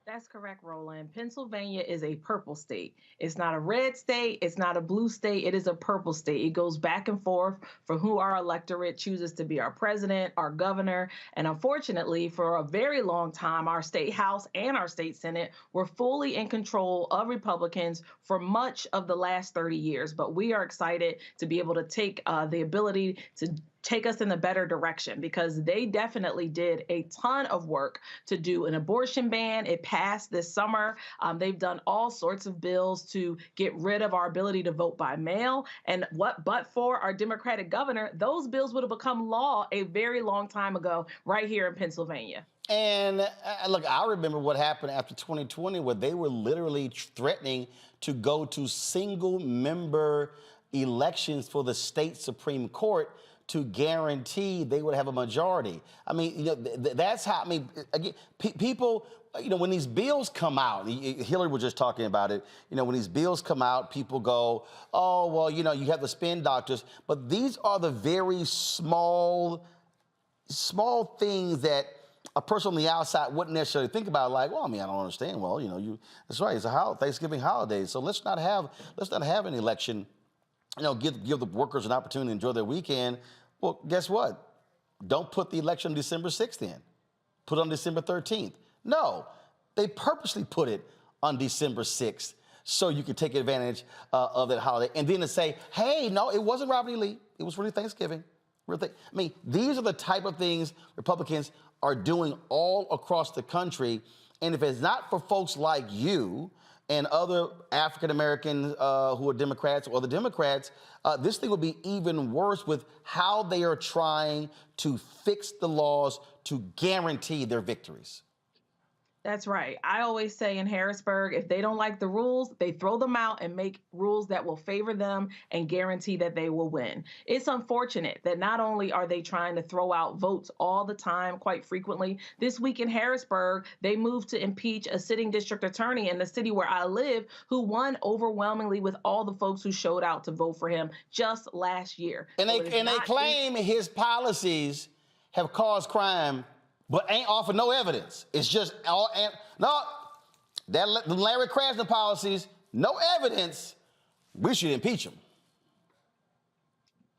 Speaker 3: That's correct, Roland. Pennsylvania is a purple state. It's not a red state. It's not a blue state. It is a purple state. It goes back and forth for who our electorate chooses to be our president, our governor. And unfortunately, for a very long time, our state house and our state senate were fully in control of Republicans for much of the last 30 years. But we are excited to be able to take the ability to take us in a better direction, because they definitely did a ton of work to do an abortion ban. It passed this summer. They've done all sorts of bills to get rid of our ability to vote by mail. And but for our Democratic governor, those bills would have become law a very long time ago right here in Pennsylvania.
Speaker 1: And look, I remember what happened after 2020, where they were literally threatening to go to single-member elections for the state Supreme Court to guarantee they would have a majority. I mean, you know, that's how, I mean, again, people, you know, when these bills come out, Hillary was just talking about it, you know, when these bills come out, people go, oh, well, you know, you have the spin doctors, but these are the very small things that a person on the outside wouldn't necessarily think about, like, well, I mean, I don't understand. Well, you know, that's right, it's a Thanksgiving holiday, so let's not have an election, you know, give the workers an opportunity to enjoy their weekend. Well, guess what? Don't put the election on December 6th in. Put it on December 13th. No, they purposely put it on December 6th so you could take advantage of that holiday. And then to say, hey, no, it wasn't Robert E. Lee. It was really Thanksgiving. I mean, these are the type of things Republicans are doing all across the country. And if it's not for folks like you and other African-Americans who are Democrats or the Democrats, this thing would be even worse with how they are trying to fix the laws to guarantee their victories.
Speaker 3: That's right. I always say in Harrisburg, if they don't like the rules, they throw them out and make rules that will favor them and guarantee that they will win. It's unfortunate that not only are they trying to throw out votes all the time, quite frequently, this week in Harrisburg, they moved to impeach a sitting district attorney in the city where I live, who won overwhelmingly with all the folks who showed out to vote for him just last year.
Speaker 1: And they claim his policies have caused crime, but ain't offered no evidence. It's just the Larry Krasner policies, no evidence. We should impeach him.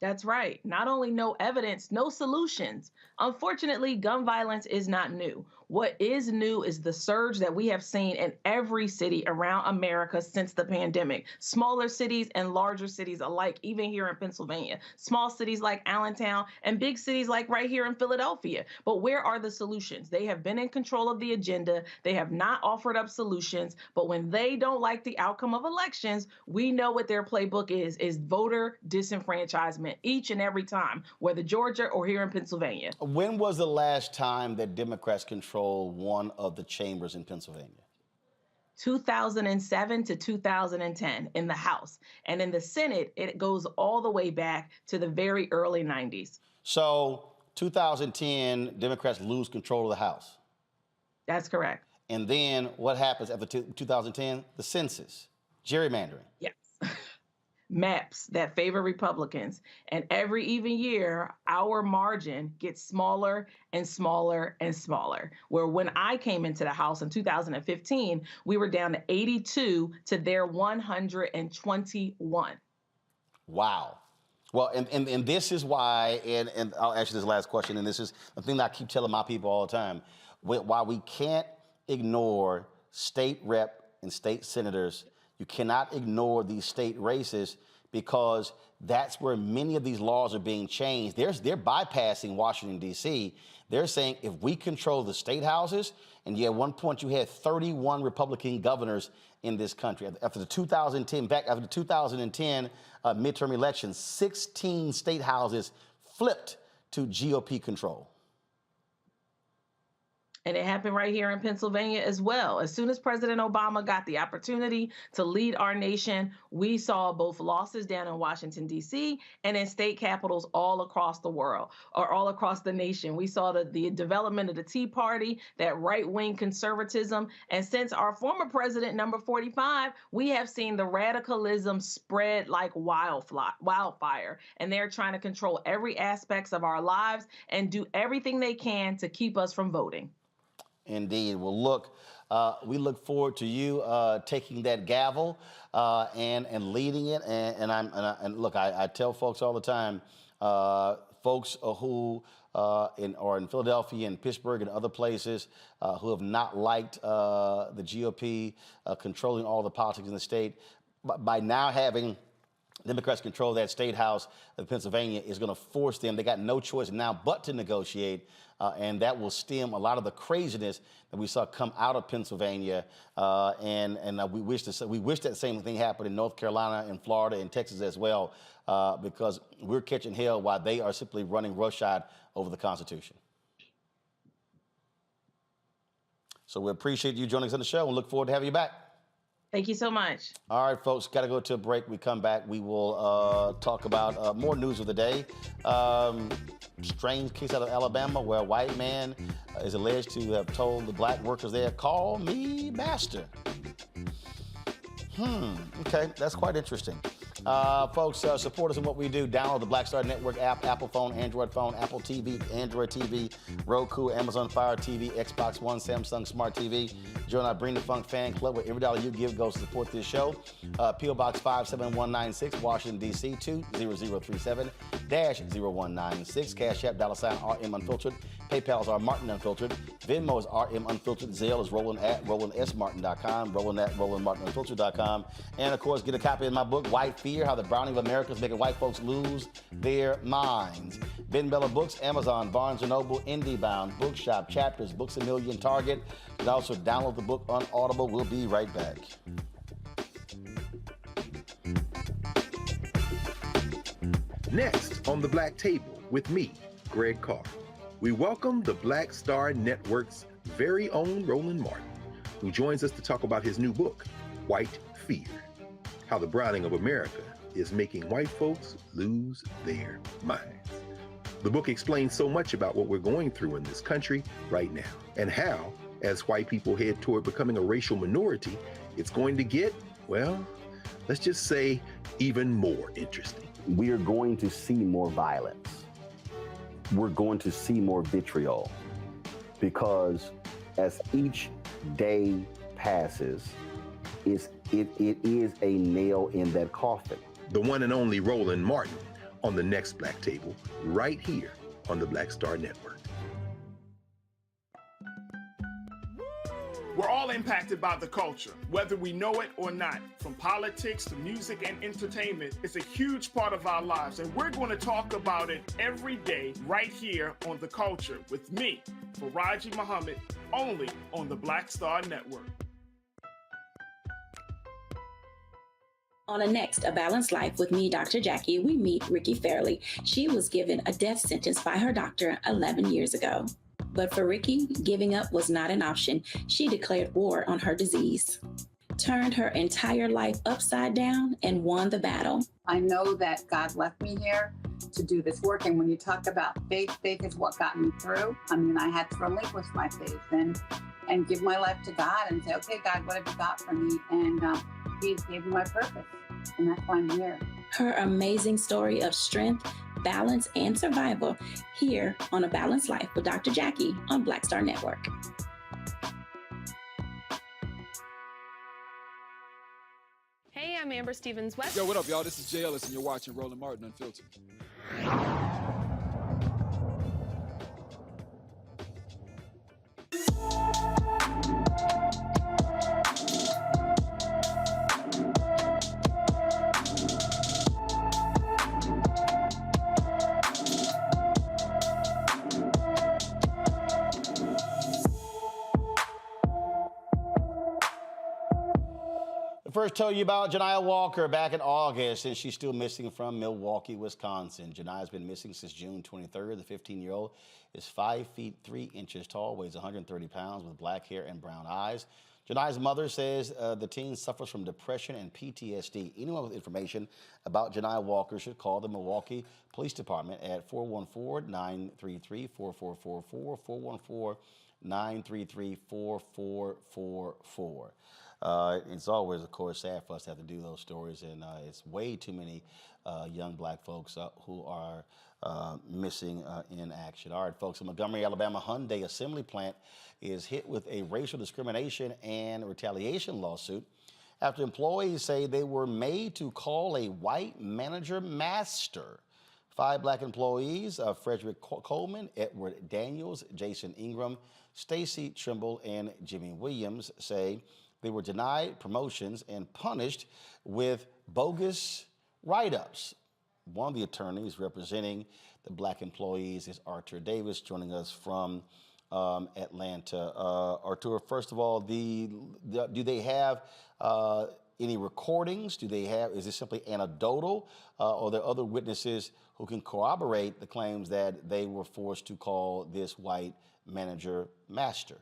Speaker 3: That's right. Not only no evidence, no solutions. Unfortunately, gun violence is not new. What is new is the surge that we have seen in every city around America since the pandemic. Smaller cities and larger cities alike, even here in Pennsylvania. Small cities like Allentown and big cities like right here in Philadelphia. But where are the solutions? They have been in control of the agenda. They have not offered up solutions. But when they don't like the outcome of elections, we know what their playbook is voter disenfranchisement each and every time, whether Georgia or here in Pennsylvania.
Speaker 1: When was the last time that Democrats controlled one of the chambers in Pennsylvania?
Speaker 3: 2007 to 2010 in the House. And in the Senate, it goes all the way back to the very early 90s.
Speaker 1: So 2010, Democrats lose control of the House.
Speaker 3: That's correct.
Speaker 1: And then what happens after 2010? The census, gerrymandering.
Speaker 3: Yes. Maps that favor Republicans. And every even year, our margin gets smaller and smaller and smaller. Where when I came into the House in 2015, we were down to 82 to their 121.
Speaker 1: Wow. Well, and this is why, and I'll ask you this last question, and this is the thing that I keep telling my people all the time, why we can't ignore state rep and state senators. You cannot ignore these state races because that's where many of these laws are being changed. They're bypassing Washington, D.C. They're saying if we control the state houses, and at one point you had 31 Republican governors in this country. After the 2010 midterm elections, 16 state houses flipped to GOP control.
Speaker 3: And it happened right here in Pennsylvania as well. As soon as President Obama got the opportunity to lead our nation, we saw both losses down in Washington, D.C. and in state capitals all across the world, or all across the nation. We saw the development of the Tea Party, that right-wing conservatism. And since our former president, number 45, we have seen the radicalism spread like wildfire. And they're trying to control every aspect of our lives and do everything they can to keep us from voting.
Speaker 1: Indeed. Well, look, we look forward to you taking that gavel and leading it. And look, I tell folks all the time, folks who are in Philadelphia and Pittsburgh and other places who have not liked the GOP controlling all the politics in the state, by now having Democrats control that state house of Pennsylvania is going to force them. They got no choice now but to negotiate, and that will stem a lot of the craziness that we saw come out of Pennsylvania. We wish that same thing happened in North Carolina and Florida and Texas as well, because we're catching hell while they are simply running roughshod over the Constitution. So we appreciate you joining us on the show and look forward to having you back.
Speaker 3: Thank you so much. All
Speaker 1: right, folks, got to go to a break. We come back, we will talk about more news of the day. Strange case out of Alabama where a white man is alleged to have told the black workers there, "Call me master." Okay, that's quite interesting. Folks, support us in what we do. Download the Black Star Network app, Apple phone, Android phone, Apple TV, Android TV, Roku, Amazon Fire TV, Xbox One, Samsung Smart TV. Join our Bring the Funk fan club where every dollar you give goes to support this show. P.O. Box 57196, Washington, D.C. 20037-0196. Cash App, $RM Unfiltered. PayPal is R Martin Unfiltered. Venmo is RM Unfiltered. Zelle is Roland at RolandSMartin.com. Roland at RolandMartinUnfiltered.com. And of course, get a copy of my book, White Fear: How the Browning of America is Making White Folks Lose Their Minds. Ben Bella Books, Amazon, Barnes & Noble, IndieBound, Bookshop, Chapters, Books A Million, Target. You can also download the book on Audible. We'll be right back.
Speaker 10: Next on the Black Table with me, Greg Carr, we welcome the Black Star Network's very own Roland Martin, who joins us to talk about his new book, White Fear: How the Browning of America is Making White Folks Lose Their Minds. The book explains so much about what we're going through in this country right now, and how, as white people head toward becoming a racial minority, it's going to get, well, let's just say, even more interesting.
Speaker 4: We are going to see more violence. We're going to see more vitriol, because as each day passes, it is a nail in that coffin.
Speaker 10: The one and only Roland Martin on the next Black Table, right here on the Black Star Network.
Speaker 5: We're all impacted by the culture, whether we know it or not. From politics to music and entertainment, it's a huge part of our lives, and we're going to talk about it every day right here on The Culture with me, Faraji Muhammad, only on the Black Star Network.
Speaker 7: On the next A Balanced Life with me, Dr. Jackie, we meet Ricky Fairley. She was given a death sentence by her doctor 11 years ago. But for Ricky, giving up was not an option. She declared war on her disease, turned her entire life upside down, and won the battle.
Speaker 8: I know that God left me here to do this work. And when you talk about faith, faith is what got me through. I mean, I had to relinquish my faith and give my life to God and say, okay, God, what have you got for me? And He gave me my purpose. And that's why I'm here.
Speaker 7: Her amazing story of strength, balance, and survival here on A Balanced Life with Dr. Jackie on Black Star Network.
Speaker 9: Hey, I'm Amber Stevens-West.
Speaker 11: Yo, what up, y'all? This is Jay Ellis, and you're watching Roland Martin Unfiltered.
Speaker 1: First, tell you about Janiah Walker back in August, and she's still missing from Milwaukee, Wisconsin. Janiah's been missing since June 23rd. The 15-year-old is 5 feet 3 inches tall, weighs 130 pounds, with black hair and brown eyes. Janiah's mother says the teen suffers from depression and PTSD. Anyone with information about Janiah Walker should call the Milwaukee Police Department at 414-933-4444, 414-933-4444. It's always, of course, sad for us to have to do those stories, and it's way too many young black folks who are missing in action. All right, folks, a Montgomery, Alabama Hyundai assembly plant is hit with a racial discrimination and retaliation lawsuit after employees say they were made to call a white manager master. 5 black employees, Frederick Coleman, Edward Daniels, Jason Ingram, Stacy Trimble, and Jimmy Williams, say they were denied promotions and punished with bogus write-ups. One of the attorneys representing the black employees is Arthur Davis, joining us from Atlanta. Arthur, first of all, do they have any recordings? Is this simply anecdotal? Or are there other witnesses who can corroborate the claims that they were forced to call this white manager master?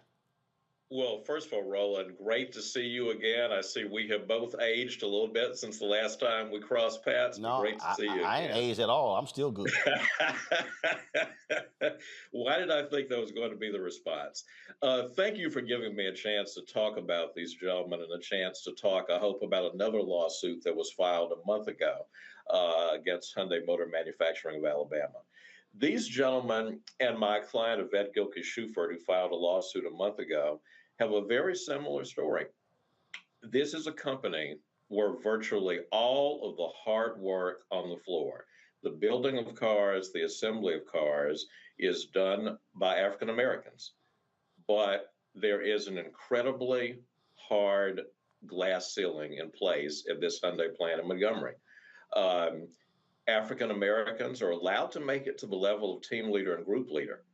Speaker 26: Well, first of all, Roland, great to see you again. I see we have both aged a little bit since the last time we crossed paths.
Speaker 1: No,
Speaker 26: great to see you
Speaker 1: I ain't aged at all. I'm still good.
Speaker 26: Why did I think that was going to be the response? Thank you for giving me a chance to talk about these gentlemen and a chance to talk, I hope, about another lawsuit that was filed a month ago against Hyundai Motor Manufacturing of Alabama. These gentlemen and my client, Yvette Gilkey-Schufert, who filed a lawsuit a month ago, have a very similar story. This is a company where virtually all of the hard work on the floor, the building of cars, the assembly of cars, is done by African Americans. But there is an incredibly hard glass ceiling in place at this Hyundai plant in Montgomery. African Americans are allowed to make it to the level of team leader and group leader,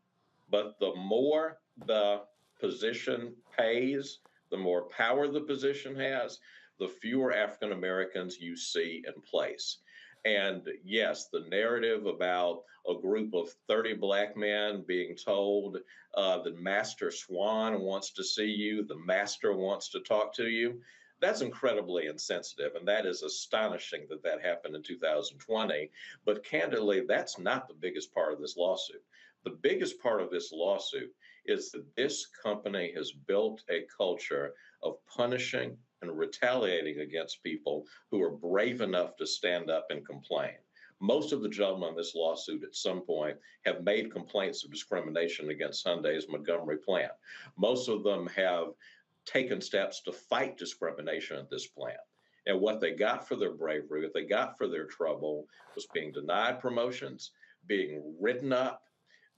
Speaker 26: but the more the position pays, the more power the position has, the fewer African Americans you see in place. And yes, the narrative about a group of 30 black men being told that Master Swan wants to see you, the master wants to talk to you, that's incredibly insensitive, and that is astonishing that that happened in 2020. But candidly, that's not the biggest part of this lawsuit. The biggest part of this lawsuit is that this company has built a culture of punishing and retaliating against people who are brave enough to stand up and complain. Most of the gentlemen in this lawsuit at some point have made complaints of discrimination against Hyundai's Montgomery plant. Most of them have taken steps to fight discrimination at this plant. And what they got for their bravery, what they got for their trouble, was being denied promotions, being written up,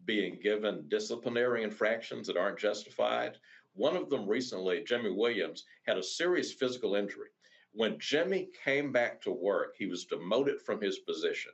Speaker 26: being given disciplinary infractions that aren't justified, One of them recently, Jimmy Williams, had a serious physical injury. When Jimmy came back to work, he was demoted from his position.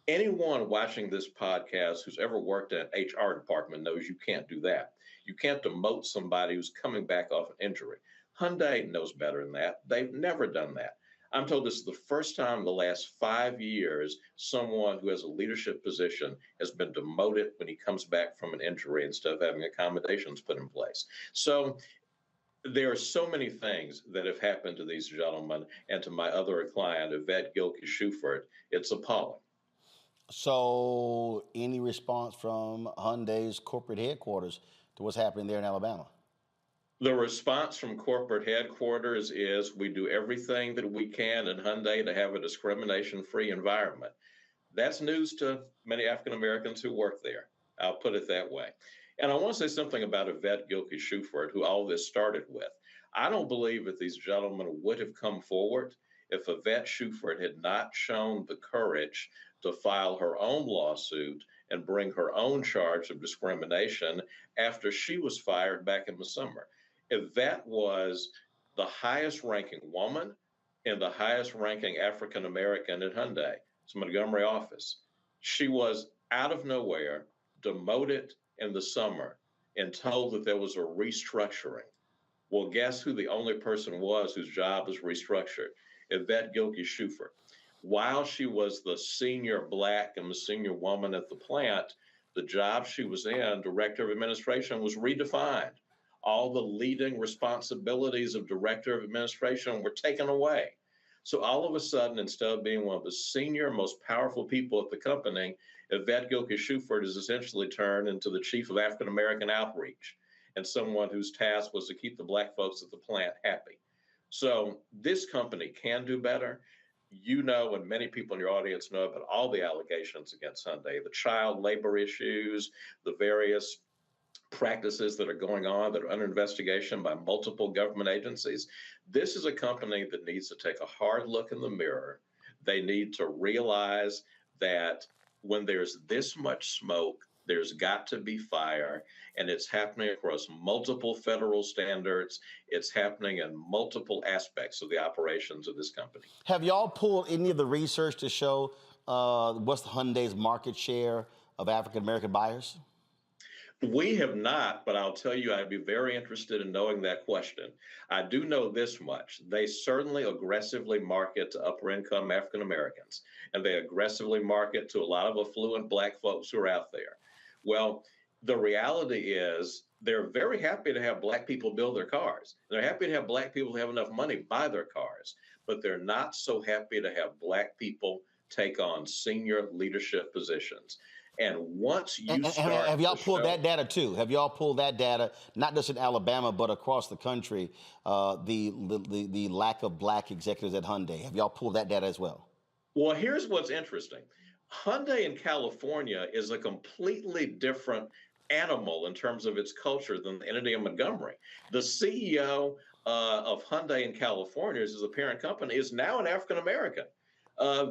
Speaker 26: Anyone watching this podcast who's ever worked in an HR department knows you can't do that. You can't demote somebody who's coming back off an injury. Hyundai knows better than that. They've never done that. I'm told this is the first time in the last 5 years someone who has a leadership position has been demoted when he comes back from an injury instead of having accommodations put in place. So there are so many things that have happened to these gentlemen and to my other client, Yvette Gilkey-Shuford. It's appalling.
Speaker 1: So, any response from Hyundai's corporate headquarters to what's happening there in Alabama?
Speaker 26: The response from corporate headquarters is we do everything that we can in Hyundai to have a discrimination-free environment. That's news to many African Americans who work there. I'll put it that way. And I want to say something about Yvette Gilkey-Shuford, who all this started with. I don't believe that these gentlemen would have come forward if Yvette Shuford had not shown the courage to file her own lawsuit and bring her own charge of discrimination after she was fired back in the summer. Yvette was the highest ranking woman and the highest ranking African American at Hyundai, it's Montgomery office. She was out of nowhere demoted in the summer and told that there was a restructuring. Well, guess who the only person was whose job was restructured? Yvette Gilkey-Shuford. While she was the senior Black and the senior woman at the plant, the job she was in, Director of Administration, was redefined. All the leading responsibilities of Director of Administration were taken away. So all of a sudden, instead of being one of the senior, most powerful people at the company, Yvette Gilkey-Shuford is essentially turned into the chief of African American outreach and someone whose task was to keep the Black folks at the plant happy. So this company can do better. You know, and many people in your audience know about all the allegations against Hyundai, the child labor issues, the various practices that are going on that are under investigation by multiple government agencies. This is a company that needs to take a hard look in the mirror. They need to realize that when there's this much smoke, there's got to be fire, and it's happening across multiple federal standards. It's happening in multiple aspects of the operations of this company.
Speaker 1: Have y'all pulled any of the research to show what's Hyundai's market share of African American buyers?
Speaker 26: We have not, but I'll tell you, I'd be very interested in knowing that question. I do know this much. They certainly aggressively market to upper income African Americans, and they aggressively market to a lot of affluent Black folks who are out there. Well, the reality is they're very happy to have Black people build their cars. They're happy to have Black people who have enough money buy their cars, but they're not so happy to have Black people take on senior leadership positions. And once you start,
Speaker 1: have y'all pulled that data too? Have y'all pulled that data, not just in Alabama, but across the country, the lack of Black executives at Hyundai? Have y'all pulled that data as well?
Speaker 26: Well, here's what's interesting. Hyundai in California is a completely different animal in terms of its culture than the entity in Montgomery. The CEO of Hyundai in California, as a parent company, is now an African American.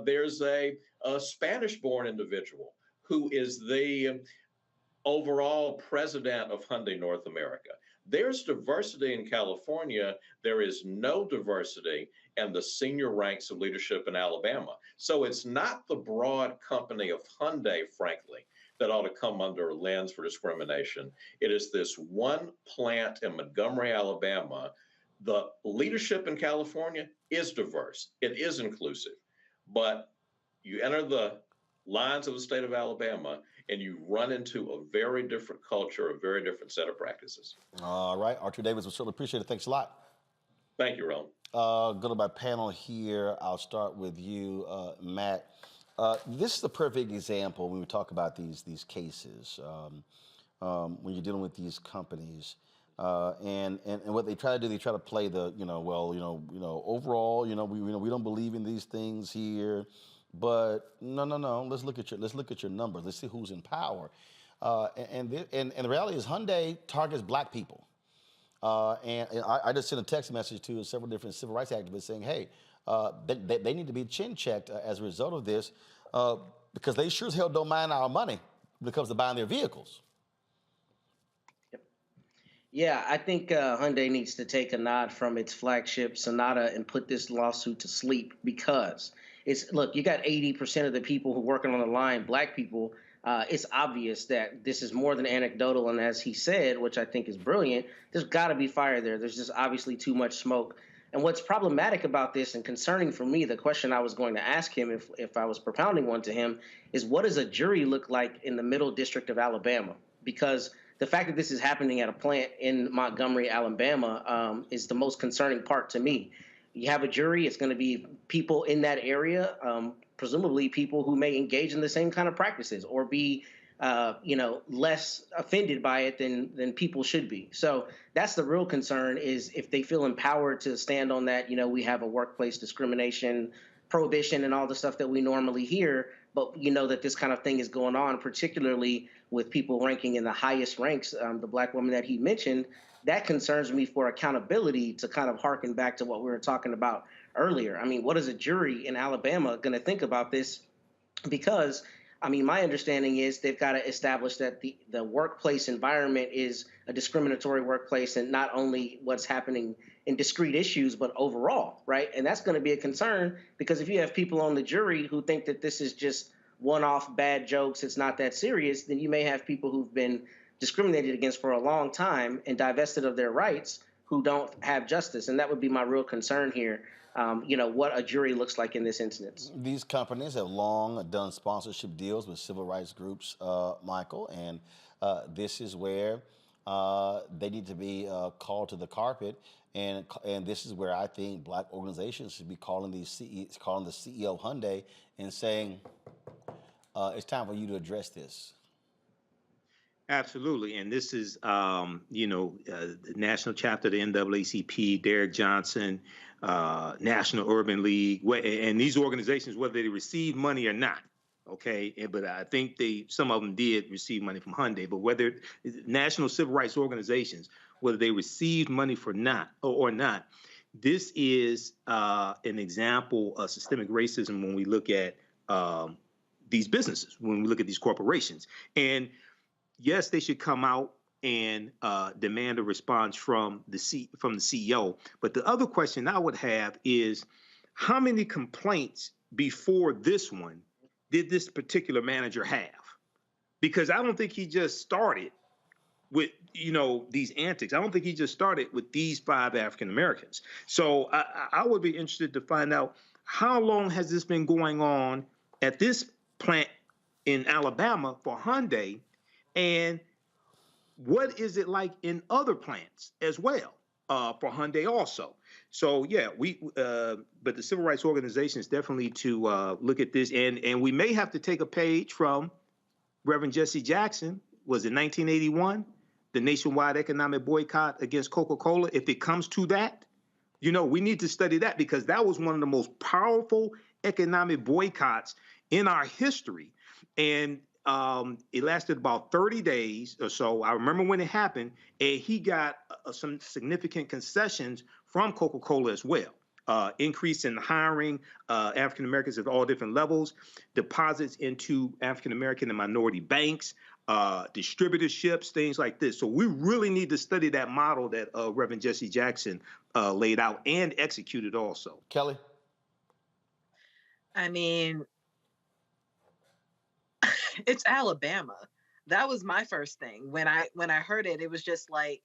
Speaker 26: There's a Spanish-born individual who is the overall president of Hyundai North America. There's diversity in California. There is no diversity in the senior ranks of leadership in Alabama. So it's not the broad company of Hyundai, frankly, that ought to come under a lens for discrimination. It is this one plant in Montgomery, Alabama. The leadership in California is diverse. It is inclusive. But you enter the lines of the state of Alabama, and you run into a very different culture, a very different set of practices.
Speaker 1: All right, Arthur Davis, we certainly appreciate it. Thanks a lot.
Speaker 26: Thank you, Ron.
Speaker 1: Go to my panel here. I'll start with you, Matt. This is the perfect example when we talk about these cases, when you're dealing with these companies. And what they try to do, they try to play the, overall, we don't believe in these things here. But no. Let's look at your numbers. Let's see who's in power. And the reality is Hyundai targets Black people. And I just sent a text message to several different civil rights activists saying, hey, they need to be chin checked as a result of this, because they sure as hell don't mind our money when it comes to buying their vehicles.
Speaker 6: Yeah, I think Hyundai needs to take a nod from its flagship Sonata and put this lawsuit to sleep because look, you got 80% of the people who working on the line, black people. It's obvious that this is more than anecdotal, and as he said, which I think is brilliant, there's got to be fire there. There's just obviously too much smoke. And what's problematic about this and concerning for me, the question I was going to ask him if I was propounding one to him, is what does a jury look like in the Middle District of Alabama? Because the fact that this is happening at a plant in Montgomery, Alabama, is the most concerning part to me. You have a jury, it's going to be people in that area, presumably people who may engage in the same kind of practices or be, less offended by it than people should be. So that's the real concern is if they feel empowered to stand on that, we have a workplace discrimination prohibition and all the stuff that we normally hear, but that this kind of thing is going on, particularly with people ranking in the highest ranks, the black woman that he mentioned, that concerns me for accountability to kind of harken back to what we were talking about earlier. I mean, what is a jury in Alabama going to think about this? Because, my understanding is they've got to establish that the workplace environment is a discriminatory workplace and not only what's happening in discrete issues, but overall, right? And that's going to be a concern because if you have people on the jury who think that this is just one-off bad jokes, it's not that serious, then you may have people who've been discriminated against for a long time and divested of their rights who don't have justice. And that would be my real concern here, what a jury looks like in this instance.
Speaker 1: These companies have long done sponsorship deals with civil rights groups, Michael, and this is where they need to be called to the carpet. And this is where I think black organizations should be calling the CEO of Hyundai and saying, it's time for you to address this.
Speaker 12: Absolutely. And this is, the national chapter of the NAACP, Derek Johnson, National Urban League, and these organizations, whether they receive money or not. Okay. But I think some of them did receive money from Hyundai, but whether national civil rights organizations, whether they received money or not, this is an example of systemic racism when we look at these businesses, when we look at these corporations. And yes, they should come out and demand a response from the CEO. But the other question I would have is, how many complaints before this one did this particular manager have? Because I don't think he just started with these antics. I don't think he just started with these 5 African Americans. So I would be interested to find out, how long has this been going on at this plant in Alabama for Hyundai? And what is it like in other plants as well for Hyundai also? So yeah, but the civil rights organizations definitely to look at this, and we may have to take a page from Reverend Jesse Jackson. Was it 1981, the nationwide economic boycott against Coca-Cola? If it comes to that, we need to study that, because that was one of the most powerful economic boycotts in our history, and it lasted about 30 days or so. I remember when it happened, and he got some significant concessions from Coca-Cola as well. Increase in hiring African Americans at all different levels, deposits into African American and minority banks, distributorships, things like this. So we really need to study that model that Reverend Jesse Jackson laid out and executed also.
Speaker 1: Kelly?
Speaker 15: I mean, it's Alabama. That was my first thing. When I heard it, it was just like,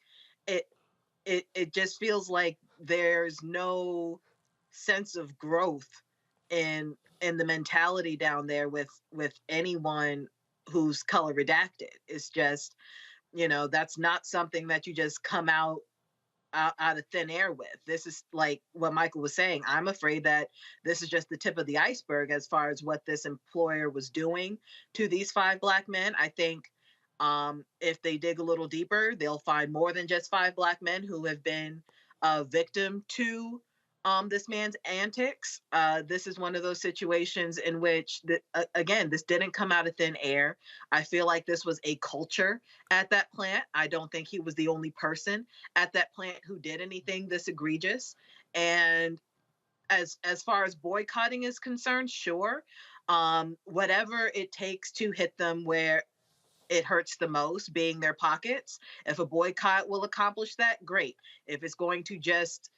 Speaker 15: it just feels like there's no sense of growth in the mentality down there with anyone who's color redacted. It's just, that's not something that you just come out of thin air with. This is like what Michael was saying. I'm afraid that this is just the tip of the iceberg as far as what this employer was doing to these 5 Black men. I think if they dig a little deeper, they'll find more than just 5 Black men who have been a victim to this man's antics. This is one of those situations in which, again, this didn't come out of thin air. I feel like this was a culture at that plant. I don't think he was the only person at that plant who did anything this egregious. And as far as boycotting is concerned, sure, whatever it takes to hit them where it hurts the most, being their pockets. If a boycott will accomplish that, great. If it's going to just,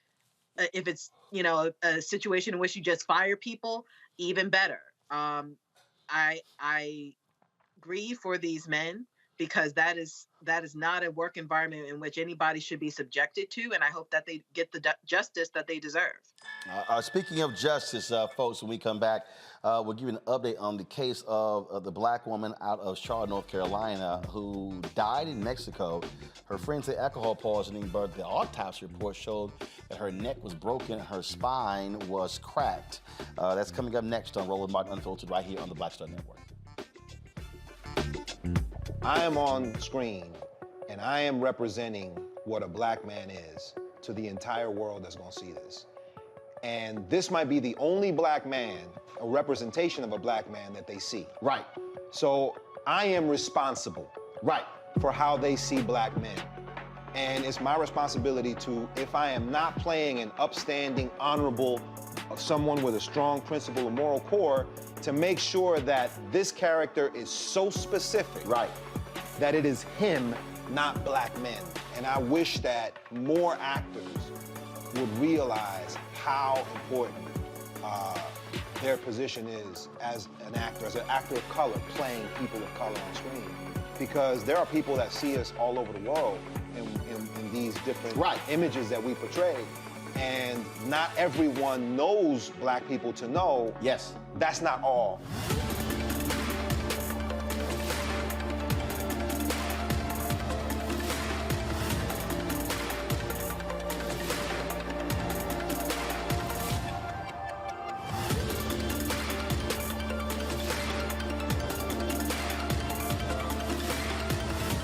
Speaker 15: if it's, a situation in which you just fire people, even better. I grieve for these men because that is not a work environment in which anybody should be subjected to, and I hope that they get the justice that they deserve.
Speaker 1: Speaking of justice, folks, when we come back, we'll give you an update on the case of the black woman out of Charlotte, North Carolina, who died in Mexico. Her friends say alcohol poisoning, but the autopsy report showed that her neck was broken and her spine was cracked. That's coming up next on Roland Martin Unfiltered right here on the Black Star Network.
Speaker 13: I am on screen, and I am representing what a black man is to the entire world that's gonna see this. And this might be the only black man, a representation of a black man that they see.
Speaker 1: Right.
Speaker 13: So I am responsible.
Speaker 1: Right.
Speaker 13: For how they see black men. And it's my responsibility to, if I am not playing an upstanding, honorable, someone with a strong principle and moral core, to make sure that this character is so specific.
Speaker 1: Right.
Speaker 13: That it is him, not black men. And I wish that more actors would realize how important their position is as an actor of color, playing people of color on screen. Because there are people that see us all over the world in these different images that we portray. And not everyone knows black people to know.
Speaker 1: Yes.
Speaker 13: That's not all.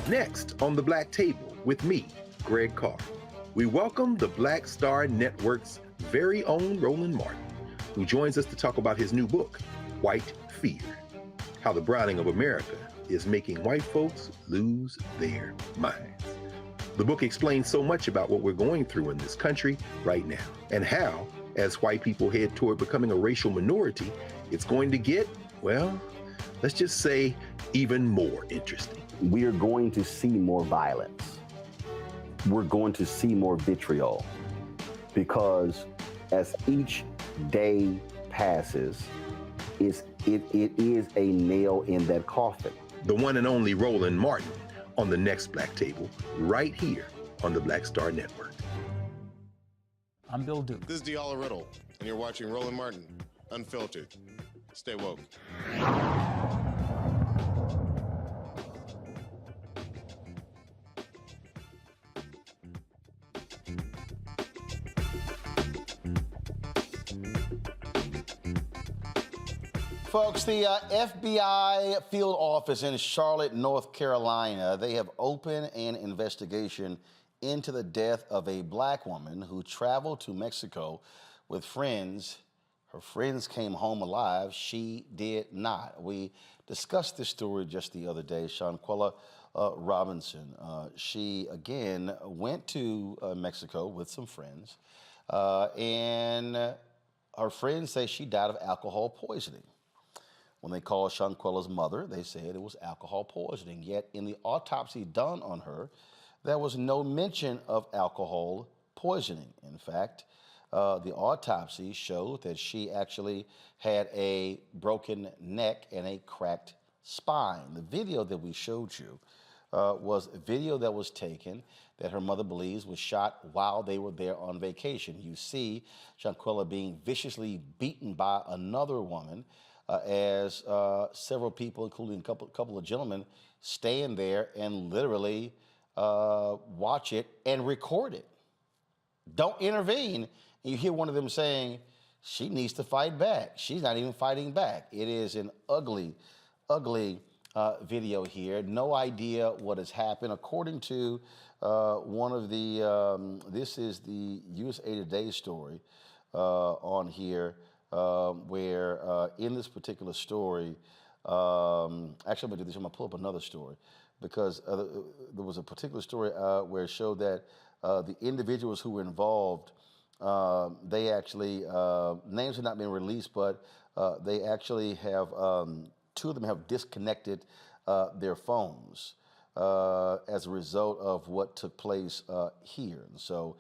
Speaker 10: Next on the Black Table with me, Greg Carr, we welcome the Black Star Network's very own Roland Martin, who joins us to talk about his new book, White Fear, How the Browning of America is Making White Folks Lose Their Minds. The book explains so much about what we're going through in this country right now, and how, as white people head toward becoming a racial minority, it's going to get, well, let's just say, even more interesting.
Speaker 4: We are going to see more violence. We're going to see more vitriol, because as each day passes, it is a nail in that coffin.
Speaker 10: The one and only Roland Martin on the next Black Table, right here on the Black Star Network.
Speaker 14: I'm Bill Duke.
Speaker 16: This is Diala Riddle, and you're watching Roland Martin Unfiltered. Stay woke.
Speaker 1: Folks, the FBI field office in Charlotte, North Carolina, they have opened an investigation into the death of a black woman who traveled to Mexico with friends. Her friends came home alive. She did not. We discussed this story just the other day. Shanquella Robinson, she again went to Mexico with some friends, and her friends say she died of alcohol poisoning. When they called Shanquella's mother, they said it was alcohol poisoning. Yet in the autopsy done on her, there was no mention of alcohol poisoning. In fact, the autopsy showed that she actually had a broken neck and a cracked spine. The video that we showed you was a video that was taken that her mother believes was shot while they were there on vacation. You see Shanquella being viciously beaten by another woman, as several people, including a couple of gentlemen, stand there and literally watch it and record it. Don't intervene. And you hear one of them saying, she needs to fight back. She's not even fighting back. It is an ugly, ugly video here. No idea what has happened. According to one of the, this is the USA Today story on here, where in this particular story, actually I'm gonna do this, I'm gonna pull up another story, because there was a particular story where it showed that the individuals who were involved, they actually, names have not been released, but they actually have, two of them have disconnected their phones as a result of what took place here. And so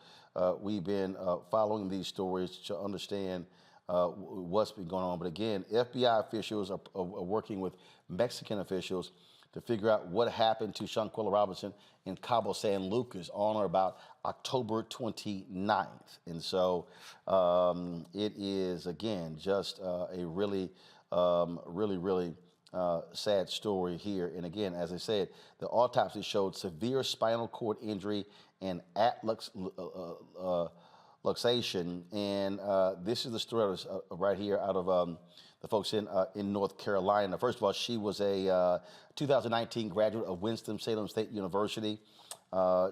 Speaker 1: we've been following these stories to understand what's been going on. But again, FBI officials are working with Mexican officials to figure out what happened to Shanquella Robinson in Cabo San Lucas on or about October 29th. And so it is, again, just a really, really sad story here. And again, as I said, the autopsy showed severe spinal cord injury and luxation. And this is the story right here out of the folks in North Carolina. First of all, she was a 2019 graduate of Winston-Salem State University.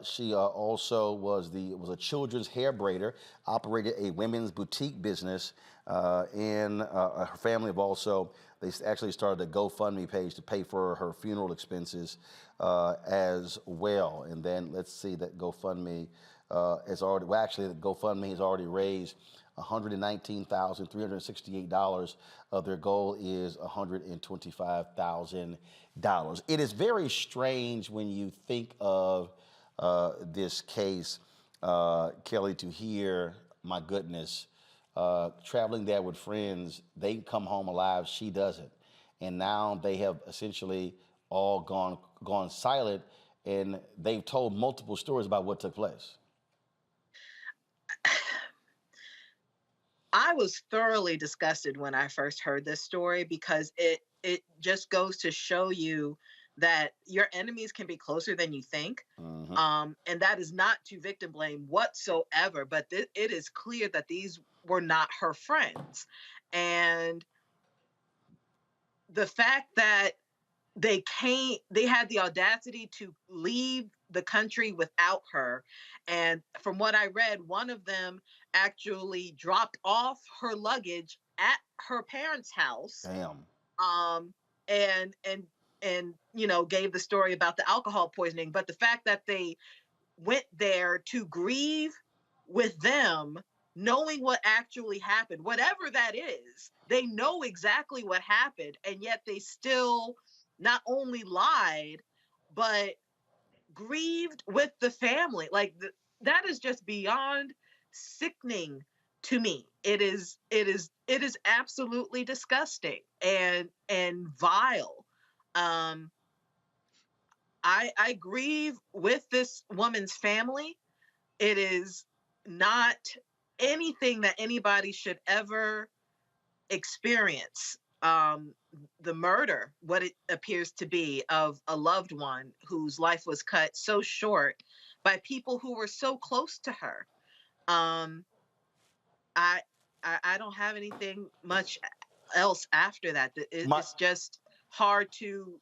Speaker 1: She also was a children's hair braider, operated a women's boutique business, and her family have also, they actually started a GoFundMe page to pay for her funeral expenses as well. And then let's see, that GoFundMe has already, well, actually, the GoFundMe has already raised $119,368. Their goal is $125,000. It is very strange when you think of this case, Kelly, to hear, my goodness, traveling there with friends, they come home alive, she doesn't. And now they have essentially all gone silent, and they've told multiple stories about what took place.
Speaker 15: I was thoroughly disgusted when I first heard this story, because it just goes to show you that your enemies can be closer than you think. And that is not to victim blame whatsoever, but it is clear that these were not her friends. And the fact that they had the audacity to leave the country without her. And from what I read, one of them actually dropped off her luggage at her parents' house.
Speaker 1: Damn.
Speaker 15: And gave the story about the alcohol poisoning. But the fact that they went there to grieve with them, knowing what actually happened, whatever that is, they know exactly what happened, and yet they still not only lied, but grieved with the family. Like that is just beyond sickening to me. It is absolutely disgusting and vile. I grieve with this woman's family. It is not anything that anybody should ever experience. The murder, what it appears to be, of a loved one whose life was cut so short by people who were so close to her. I don't have anything much else after that. It's just hard to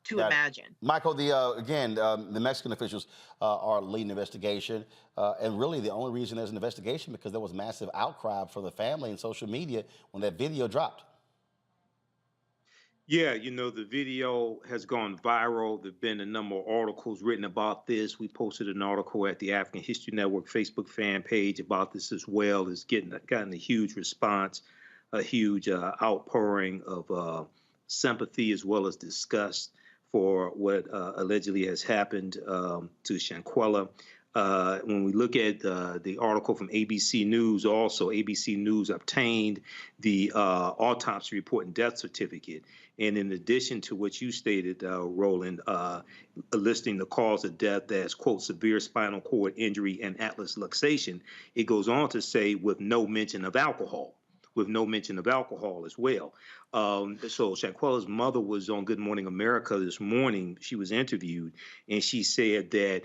Speaker 15: imagine.
Speaker 1: Michael, the Mexican officials are leading the investigation, and really the only reason there's an investigation because there was massive outcry from the family and social media when that video dropped.
Speaker 12: Yeah, the video has gone viral. There have been a number of articles written about this. We posted an article at the African History Network Facebook fan page about this as well. It's gotten a huge response, a huge outpouring of sympathy as well as disgust for what allegedly has happened to Shanquella. When we look at the article from ABC News, also ABC News obtained the autopsy report and death certificate. And in addition to what you stated, Roland, listing the cause of death as, quote, severe spinal cord injury and atlas luxation, it goes on to say with no mention of alcohol. With no mention of alcohol as well. So Shanquella's mother was on Good Morning America this morning. She was interviewed, and she said that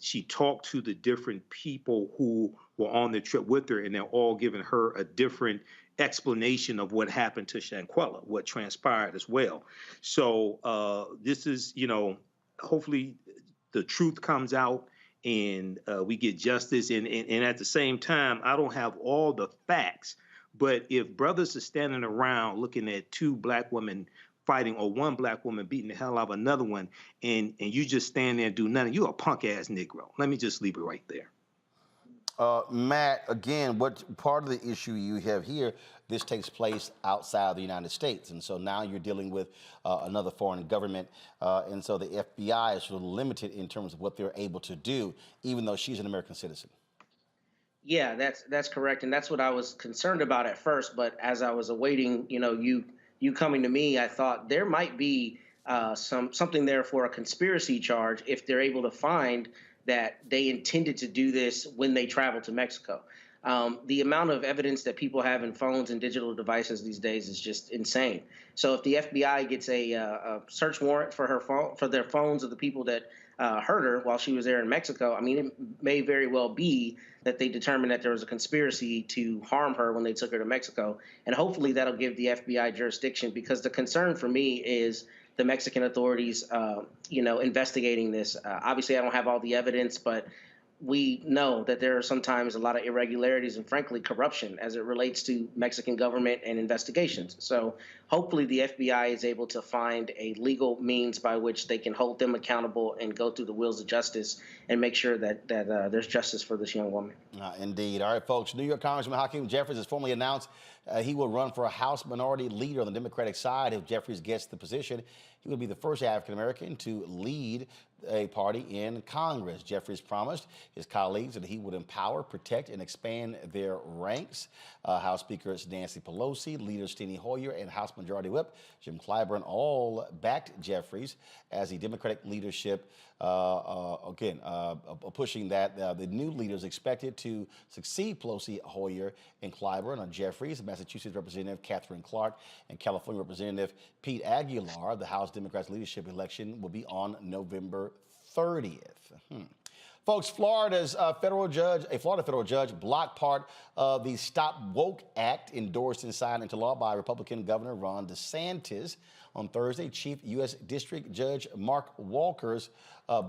Speaker 12: she talked to the different people who were on the trip with her, and they're all giving her a different explanation of what happened to Shanquella, what transpired as well. So this is, hopefully the truth comes out and we get justice. And at the same time, I don't have all the facts. But if brothers are standing around looking at two black women fighting, or one black woman beating the hell out of another one, and you just stand there and do nothing, you're a punk ass Negro. Let me just leave it right there.
Speaker 1: Matt, again, what part of the issue you have here, this takes place outside the United States. And so now you're dealing with another foreign government. And so the FBI is sort of limited in terms of what they're able to do, even though she's an American citizen.
Speaker 6: Yeah, that's correct, and that's what I was concerned about at first. But as I was awaiting, you coming to me, I thought there might be something there for a conspiracy charge if they're able to find that they intended to do this when they traveled to Mexico. The amount of evidence that people have in phones and digital devices these days is just insane. So if the FBI gets a search warrant for her phone, for their phones of the people that hurt her while she was there in Mexico, I mean, it may very well be that they determined that there was a conspiracy to harm her when they took her to Mexico. And hopefully that'll give the FBI jurisdiction, because the concern for me is the Mexican authorities, investigating this. Obviously, I don't have all the evidence, but we know that there are sometimes a lot of irregularities and, frankly, corruption as it relates to Mexican government and investigations. So hopefully the FBI is able to find a legal means by which they can hold them accountable and go through the wheels of justice and make sure that there's justice for this young woman.
Speaker 1: Indeed. All right, folks. New York Congressman Hakeem Jefferies has formally announced he will run for a House Minority Leader on the Democratic side. If Jeffries gets the position, he would be the first African-American to lead a party in Congress. Jeffries promised his colleagues that he would empower, protect, and expand their ranks. House Speaker Nancy Pelosi, Leader Steny Hoyer, and House Majority Whip Jim Clyburn all backed Jeffries as the Democratic leadership, pushing that the new leaders expected to succeed Pelosi, Hoyer, and Clyburn on Jeffries. Massachusetts Representative Catherine Clark and California Representative Pete Aguilar. The House Democrats leadership election will be on November 30th. Folks, a Florida federal judge blocked part of the Stop Woke Act endorsed and signed into law by Republican Governor Ron DeSantis. On Thursday, Chief U.S. District Judge Mark Walkers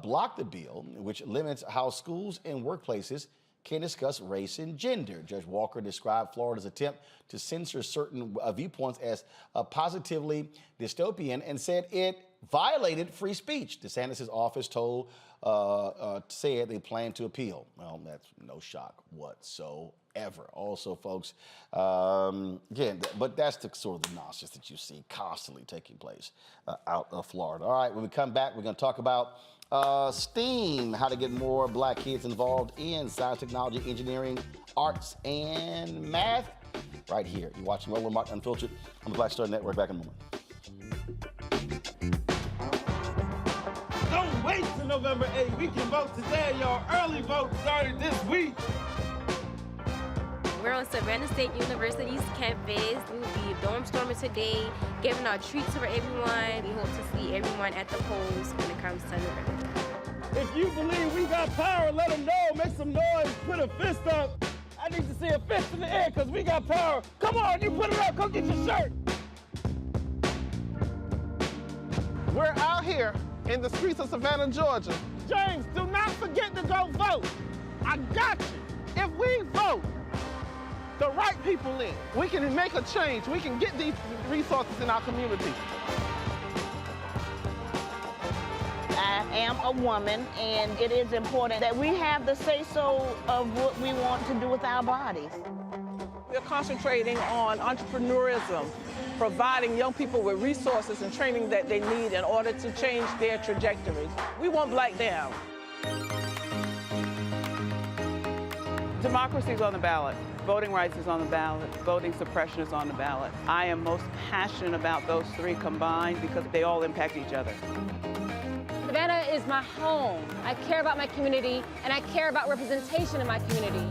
Speaker 1: blocked the bill, which limits how schools and workplaces can discuss race and gender. Judge Walker described Florida's attempt to censor certain viewpoints as positively dystopian and said it violated free speech. DeSantis' office said they plan to appeal. Well, that's no shock whatsoever. Also, folks, but that's the sort of the nonsense that you see constantly taking place out of Florida. All right, when we come back, we're going to talk about STEAM, how to get more black kids involved in science, technology, engineering, arts, and math. Right here. You're watching Roland Martin Unfiltered on the Black Star Network. Back in a moment.
Speaker 17: Don't wait till November 8th. We can vote today, y'all. Early vote started this week.
Speaker 19: We're on Savannah State University's campus. We will be dorm storming today, giving out treats for everyone. We hope to see everyone at the polls when it comes to November.
Speaker 17: If you believe we got power, let them know. Make some noise. Put a fist up. I need to see a fist in the air because we got power. Come on, you put it up. Come get your shirt. We're out here in the streets of Savannah, Georgia. James, do not forget to go vote. I got you. If we vote the right people in, we can make a change. We can get these resources in our community.
Speaker 18: I am a woman, and it is important that we have the say-so of what we want to do with our bodies.
Speaker 20: We're concentrating on entrepreneurism, providing young people with resources and training that they need in order to change their trajectories. We want Black down.
Speaker 21: Democracy is on the ballot. Voting rights is on the ballot. Voting suppression is on the ballot. I am most passionate about those three combined because they all impact each other.
Speaker 22: Savannah is my home. I care about my community, and I care about representation in my community.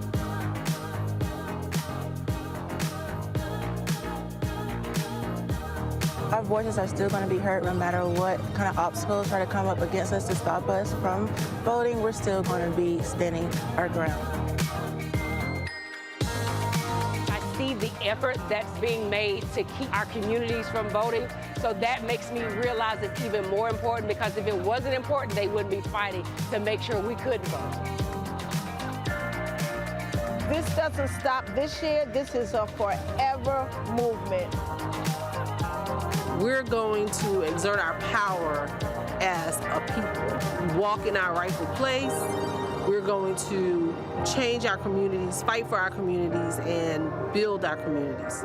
Speaker 23: Our voices are still going to be heard no matter what kind of obstacles try to come up against us to stop us from voting. We're still going to be standing our ground.
Speaker 27: I see the effort that's being made to keep our communities from voting. So that makes me realize it's even more important, because if it wasn't important, they wouldn't be fighting to make sure we couldn't vote.
Speaker 28: This doesn't stop this year. This is a forever movement.
Speaker 24: We're going to exert our power as a people, walk in our rightful place, We're going to change our communities, fight for our communities, and build our communities.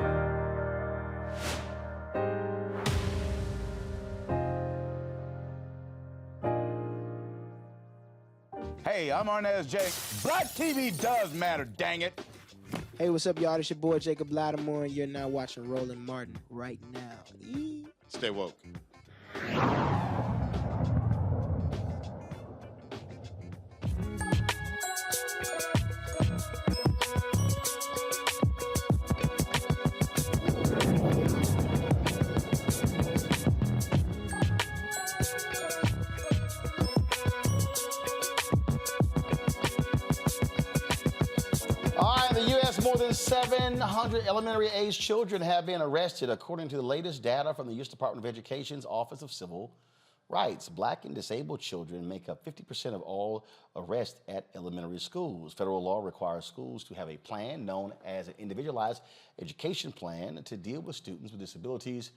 Speaker 2: Hey, I'm Arnaz J. Black TV does matter, dang it.
Speaker 3: Hey, what's up, y'all? It's your boy Jacob Lattimore, and you're now watching Roland Martin right now.
Speaker 16: Stay woke.
Speaker 1: All right, in the U.S., more than 700 elementary-age children have been arrested, according to the latest data from the U.S. Department of Education's Office of Civil Rights. Black and disabled children make up 50% of all arrests at elementary schools. Federal law requires schools to have a plan known as an individualized education plan to deal with students with disabilities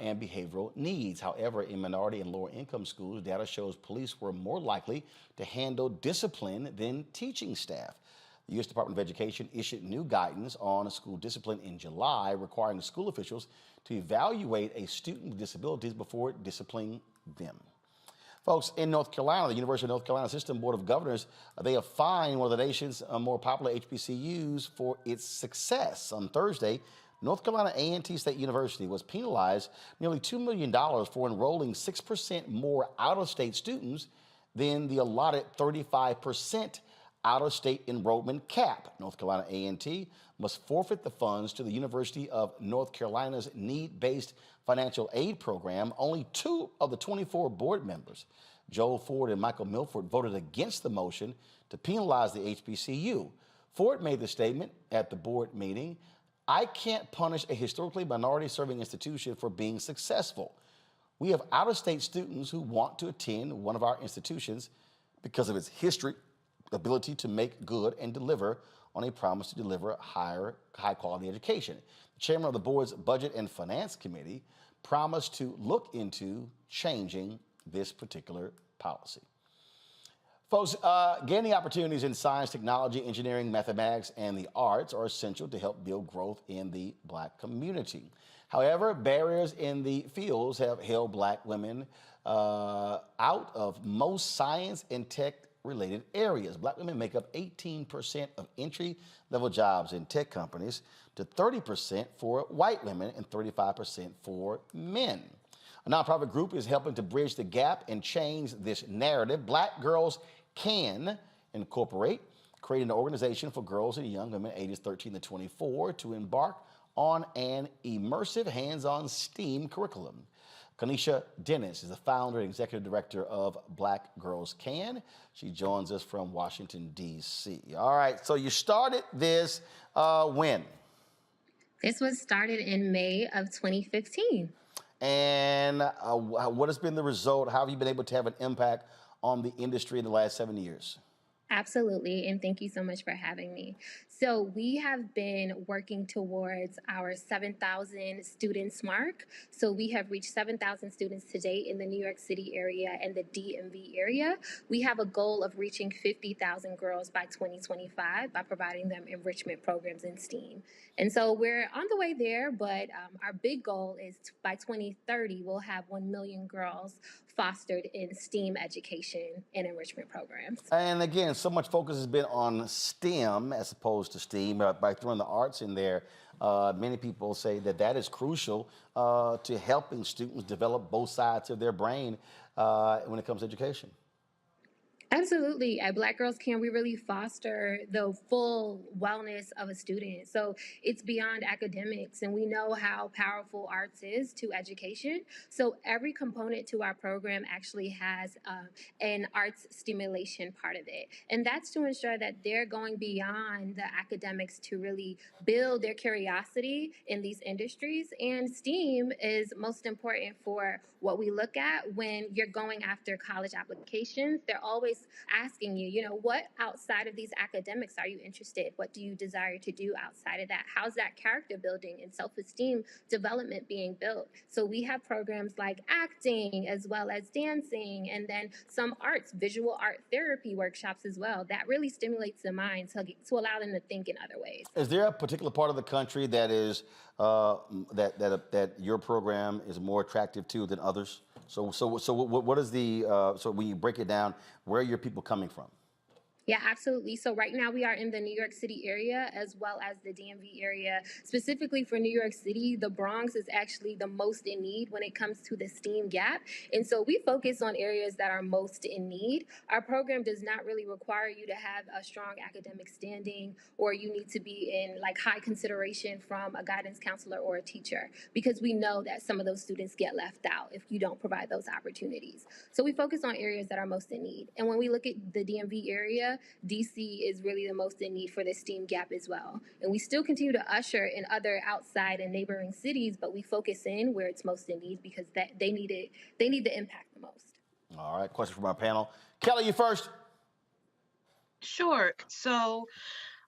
Speaker 1: and behavioral needs. However, in minority and lower income schools, data shows police were more likely to handle discipline than teaching staff. The U.S. Department of Education issued new guidance on school discipline in July, requiring school officials to evaluate a student with disabilities before disciplining them. Folks, in North Carolina, the University of North Carolina System Board of Governors, they have fined one of the nation's more popular HBCUs for its success. On Thursday, North Carolina A&T State University was penalized nearly $2 million for enrolling 6% more out-of-state students than the allotted 35% out-of-state enrollment cap. North Carolina A&T must forfeit the funds to the University of North Carolina's need-based financial aid program. Only 2 of the 24 board members, Joel Ford and Michael Milford, voted against the motion to penalize the HBCU. Ford made the statement at the board meeting, "I can't punish a historically minority-serving institution for being successful. We have out-of-state students who want to attend one of our institutions because of its history, ability to make good and deliver on a promise to deliver high-quality education." The chairman of the board's Budget and Finance Committee promised to look into changing this particular policy. Folks, gaining opportunities in science, technology, engineering, mathematics, and the arts are essential to help build growth in the Black community. However, barriers in the fields have held Black women out of most science and tech-related areas. Black women make up 18% of entry-level jobs in tech companies, to 30% for white women and 35% for men. A nonprofit group is helping to bridge the gap and change this narrative. Black Girls Can Incorporate, creating an organization for girls and young women ages 13 to 24 to embark on an immersive hands-on STEAM curriculum. Kanisha Dennis is the founder and executive director of Black Girls Can. She joins us from Washington, D.C. All right, so you started this when?
Speaker 19: This was started in May of 2015.
Speaker 1: And what has been the result? How have you been able to have an impact on the industry in the last 7 years?
Speaker 19: Absolutely, and thank you so much for having me. So we have been working towards our 7,000 students mark. So we have reached 7,000 students today in the New York City area and the DMV area. We have a goal of reaching 50,000 girls by 2025 by providing them enrichment programs in STEAM. And so we're on the way there, but our big goal is by 2030, we'll have 1 million girls fostered in STEAM education and enrichment programs.
Speaker 1: And again, so much focus has been on STEM as opposed to STEAM. By throwing the arts in there, many people say that that is crucial to helping students develop both sides of their brain when it comes to education.
Speaker 19: Absolutely. At Black Girls Can, we really foster the full wellness of a student. So it's beyond academics, and we know how powerful arts is to education. So every component to our program actually has an arts stimulation part of it. And that's to ensure that they're going beyond the academics to really build their curiosity in these industries. And STEAM is most important for what we look at when you're going after college applications. They're always voice asking you, what outside of these academics are you interested? What do you desire to do outside of that? How's that character building and self-esteem development being built? So we have programs like acting as well as dancing, and then some arts, visual art therapy workshops as well. That really stimulates the mind to allow them to think in other ways.
Speaker 1: Is there a particular part of the country that is that your program is more attractive to than others? So what is the so when you break it down, where are your people coming from?
Speaker 19: Yeah, absolutely. So right now we are in the New York City area as well as the DMV area. Specifically for New York City, the Bronx is actually the most in need when it comes to the STEAM gap. And so we focus on areas that are most in need. Our program does not really require you to have a strong academic standing, or you need to be in like high consideration from a guidance counselor or a teacher, because we know that some of those students get left out if you don't provide those opportunities. So we focus on areas that are most in need. And when we look at the DMV area, DC is really the most in need for the STEAM gap as well. And we still continue to usher in other outside and neighboring cities, but we focus in where it's most in need because they need the impact the most.
Speaker 1: All right, question from our panel. Kelly, you first.
Speaker 15: Sure. So,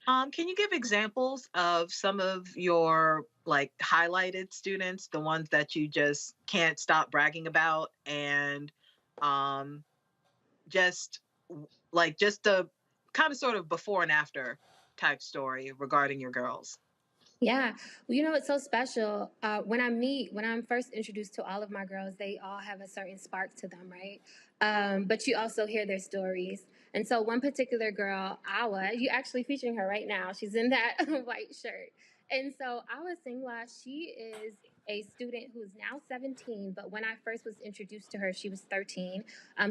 Speaker 15: can you give examples of some of your like highlighted students, the ones that you just can't stop bragging about, and just a kind of sort of before and after type story regarding your girls?
Speaker 19: Yeah, well, it's so special. When I'm first introduced to all of my girls, they all have a certain spark to them, right? But you also hear their stories. And so one particular girl, Awa, you actually featuring her right now. She's in that white shirt. And so Awa Singwa, she is a student who's now 17, but when I first was introduced to her, she was 13.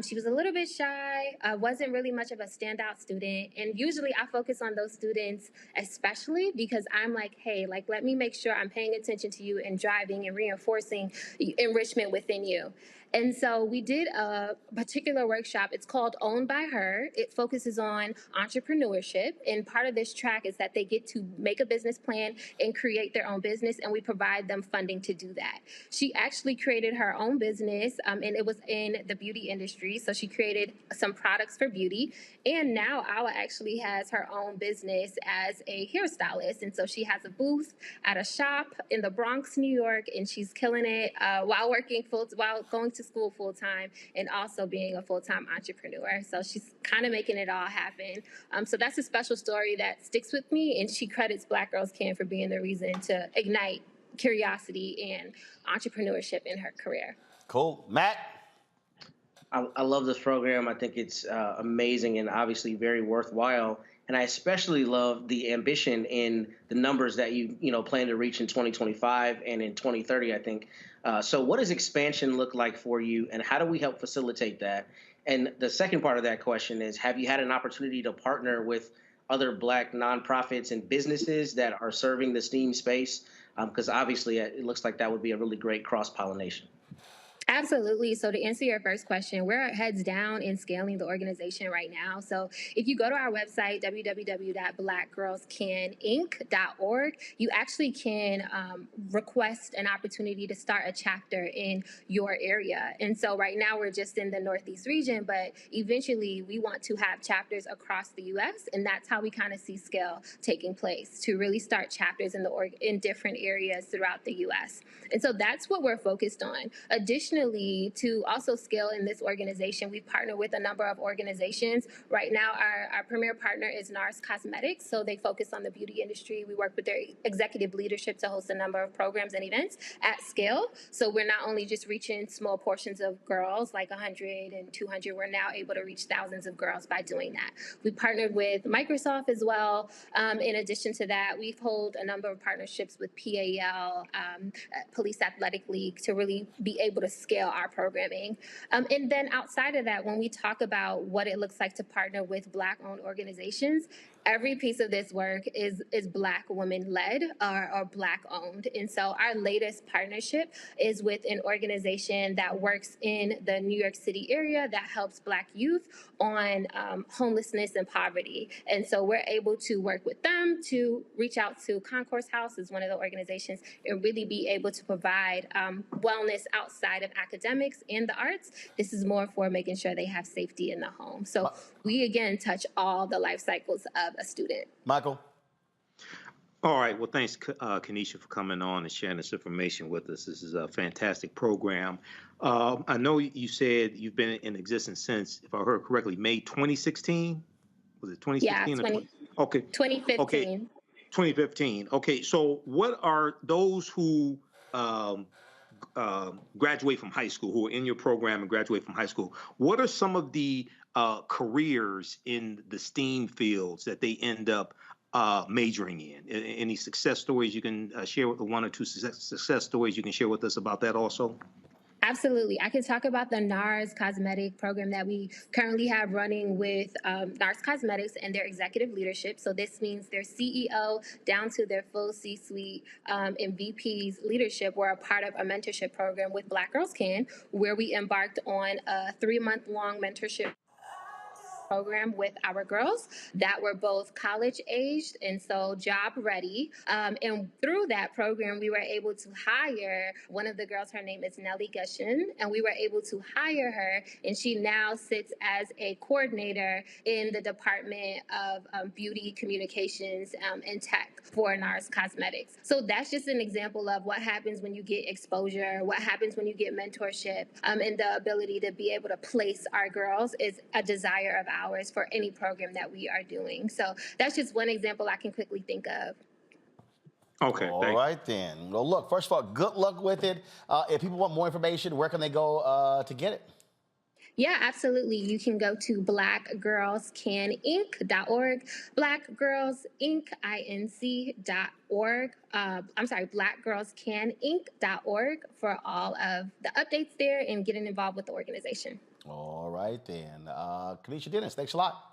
Speaker 19: She was a little bit shy, wasn't really much of a standout student. And usually I focus on those students, especially because I'm like, hey, let me make sure I'm paying attention to you and driving and reinforcing enrichment within you. And so we did a particular workshop. It's called Owned by Her. It focuses on entrepreneurship. And part of this track is that they get to make a business plan and create their own business, and we provide them funding to do that. She actually created her own business, and it was in the beauty industry. So she created some products for beauty. And now Awa actually has her own business as a hairstylist. And so she has a booth at a shop in the Bronx, New York, and she's killing it while going to school full time and also being a full-time entrepreneur. So she's kind of making it all happen. So that's a special story that sticks with me, and she credits Black Girls Can for being the reason to ignite curiosity and entrepreneurship in her career.
Speaker 1: Cool. Matt?
Speaker 6: I love this program. I think it's amazing and obviously very worthwhile. And I especially love the ambition in the numbers that you plan to reach in 2025 and in 2030, I think. So what does expansion look like for you, and how do we help facilitate that? And the second part of that question is, have you had an opportunity to partner with other Black nonprofits and businesses that are serving the STEAM space? Because obviously it looks like that would be a really great cross-pollination.
Speaker 19: Absolutely. So to answer your first question, we're heads down in scaling the organization right now. So if you go to our website, www.blackgirlscaninc.org, you actually can request an opportunity to start a chapter in your area. And so right now we're just in the Northeast region, but eventually we want to have chapters across the U.S. And that's how we kind of see scale taking place, to really start chapters in different areas throughout the U.S. And so that's what we're focused on. Additionally, to also scale in this organization, we partner with a number of organizations. Right now, our premier partner is NARS Cosmetics, so they focus on the beauty industry. We work with their executive leadership to host a number of programs and events at scale. So we're not only just reaching small portions of girls, like 100 and 200, we're now able to reach thousands of girls by doing that. We partnered with Microsoft as well. In addition to that, we've held a number of partnerships with PAL, Police Athletic League, to really be able to scale our programming. And then outside of that, when we talk about what it looks like to partner with Black-owned organizations, every piece of this work is Black women-led or Black-owned. And so our latest partnership is with an organization that works in the New York City area that helps Black youth on homelessness and poverty. And so we're able to work with them to reach out to Concourse House, is one of the organizations, and really be able to provide wellness outside of with academics and the arts. This is more for making sure they have safety in the home. So we, again, touch all the life cycles of a student.
Speaker 1: Michael?
Speaker 12: All right. Well, thanks, Kenesha, for coming on and sharing this information with us. This is a fantastic program. I know you said you've been in existence since, if I heard correctly, May 2016? Was it 2016?
Speaker 19: Yeah,
Speaker 12: Okay.
Speaker 19: 2015.
Speaker 12: Okay. 2015. Okay. So what are those who graduate from high school, who are in your program and graduate from high school, what are some of the careers in the STEAM fields that they end up majoring in? Any success stories you can share with one or two success stories you can share with us about that also?
Speaker 19: Absolutely. I can talk about the NARS Cosmetic program that we currently have running with NARS Cosmetics and their executive leadership. So this means their CEO down to their full C-suite and VP's leadership were a part of a mentorship program with Black Girls Can, where we embarked on a 3-month-long mentorship program with our girls that were both college aged and so job ready. And through that program, we were able to hire one of the girls. Her name is Nellie Gushin, and we were able to hire her, and she now sits as a coordinator in the Department of Beauty, Communications, and Tech for NARS Cosmetics. So that's just an example of what happens when you get exposure, what happens when you get mentorship, and the ability to be able to place our girls is a desire of ours for any program that we are doing. So that's just one example I can quickly think of.
Speaker 12: Okay.
Speaker 1: All right then. Well, look, first of all, good luck with it. If people want more information, where can they go to get it?
Speaker 19: Yeah, absolutely. You can go to blackgirlscaninc.org, blackgirlsinc.org. I'm sorry, blackgirlscaninc.org for all of the updates there and getting involved with the organization.
Speaker 1: All right then. Kenesha Dennis, thanks a lot.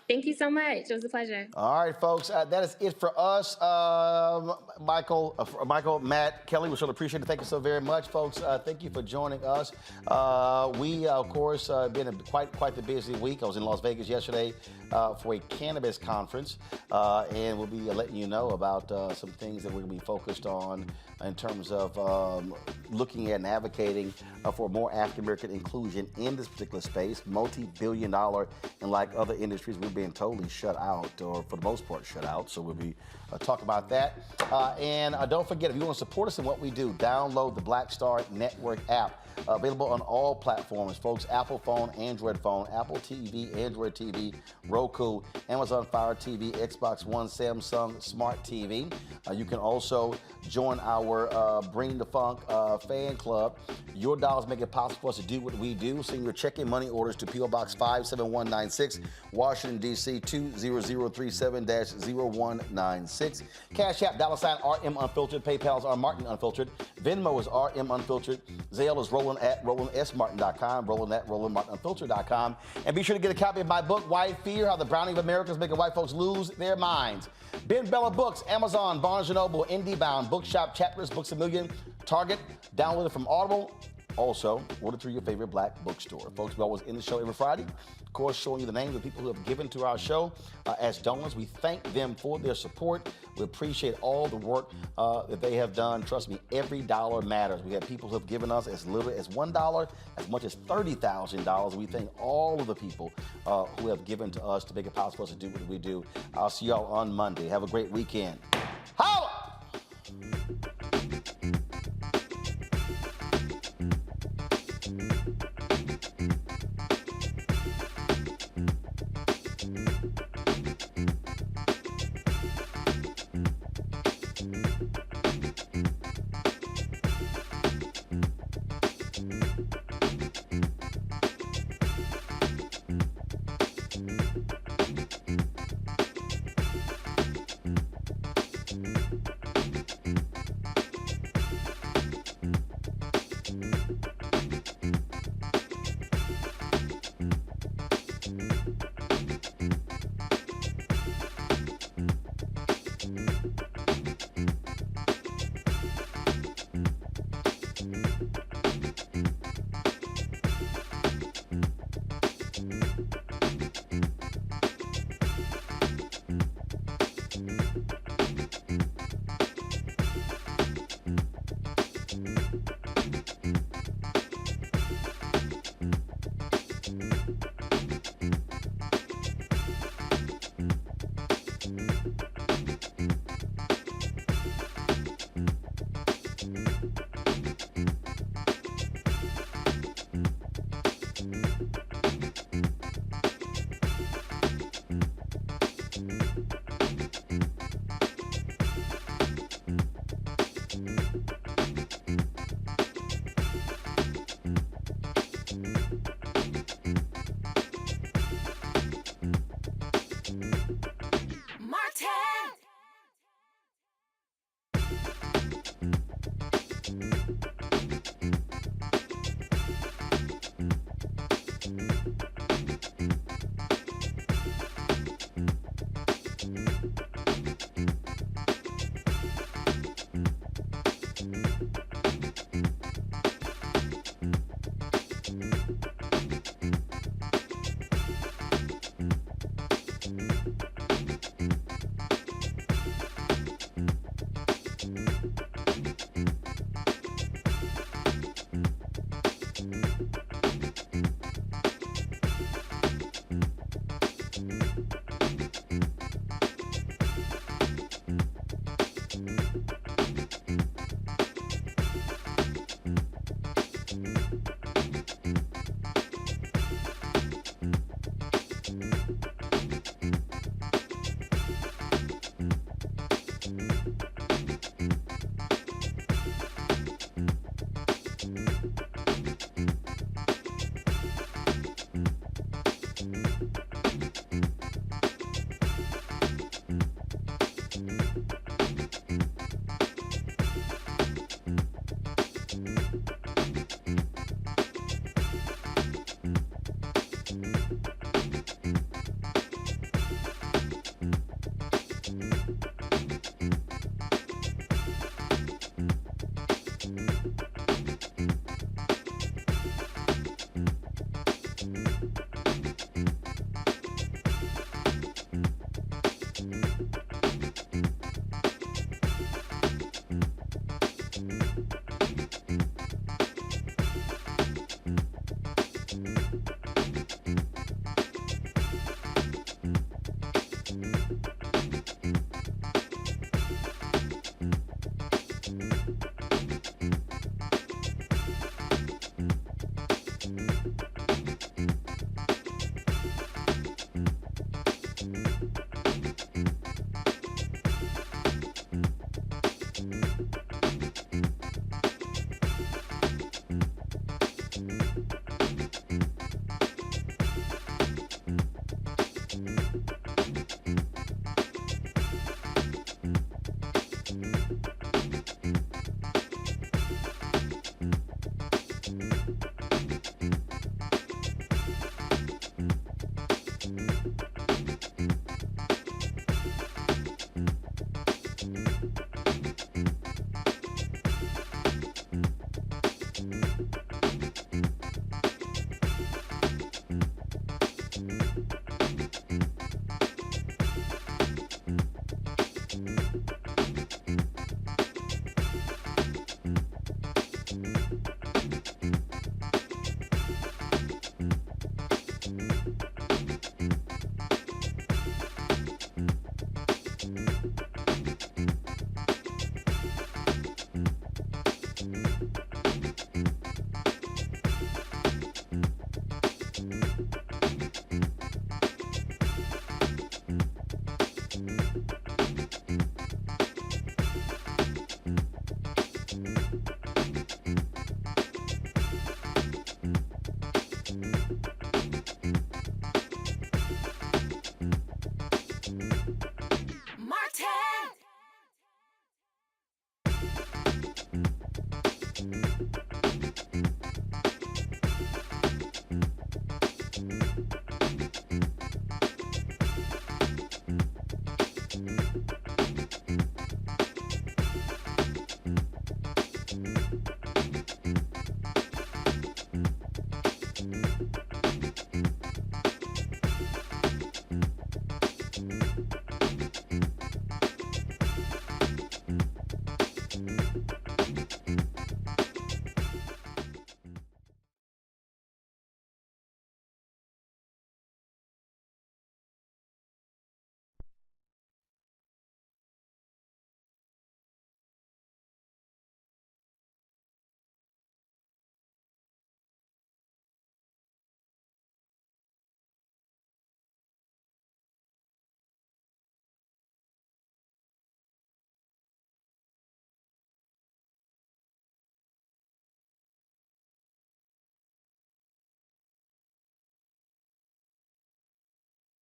Speaker 19: Thank you so much. It was a pleasure.
Speaker 1: All right, folks, that is it for us. Michael, Matt, Kelly, we sure appreciate it. Thank you so very much, folks. Thank you for joining us. We, of course, been quite the busy week. I was in Las Vegas yesterday for a cannabis conference, and we'll be letting you know about some things that we're going to be focused on in terms of looking at and advocating for more African-American inclusion in this particular space, multi-billion-dollar, and like other industries, we've been totally shut out, or for the most part shut out. So we'll be talking about that. And don't forget, if you want to support us in what we do, download the Black Star Network app. Available on all platforms, folks. Apple phone, Android phone, Apple TV, Android TV, Roku, Amazon Fire TV, Xbox One, Samsung Smart TV. You can also join our Bring the Funk fan club. Your dollars make it possible for us to do what we do. Send your check-in money orders to P.O. Box 57196, Washington, D.C. 20037-0196. Cash App, $RM Unfiltered. PayPal is R Martin Unfiltered. Venmo is RM Unfiltered. Zelle is Roland at RolandSMartin.com, Roland at RolandMartinUnfiltered.com. And be sure to get a copy of my book, White Fear, How the Browning of America is Making White Folks Lose Their Minds. Ben Bella Books, Amazon, Barnes & Noble, IndieBound, Bookshop, Chapters, Books A Million, Target. Download it from Audible. Also, order through your favorite black bookstore. Folks, we always end the show every Friday. Of course, showing you the names of people who have given to our show as donors. We thank them for their support. We appreciate all the work that they have done. Trust me, every dollar matters. We have people who have given us as little as $1, as much as $30,000. We thank all of the people who have given to us to make it possible for us to do what we do. I'll see y'all on Monday. Have a great weekend. Holla!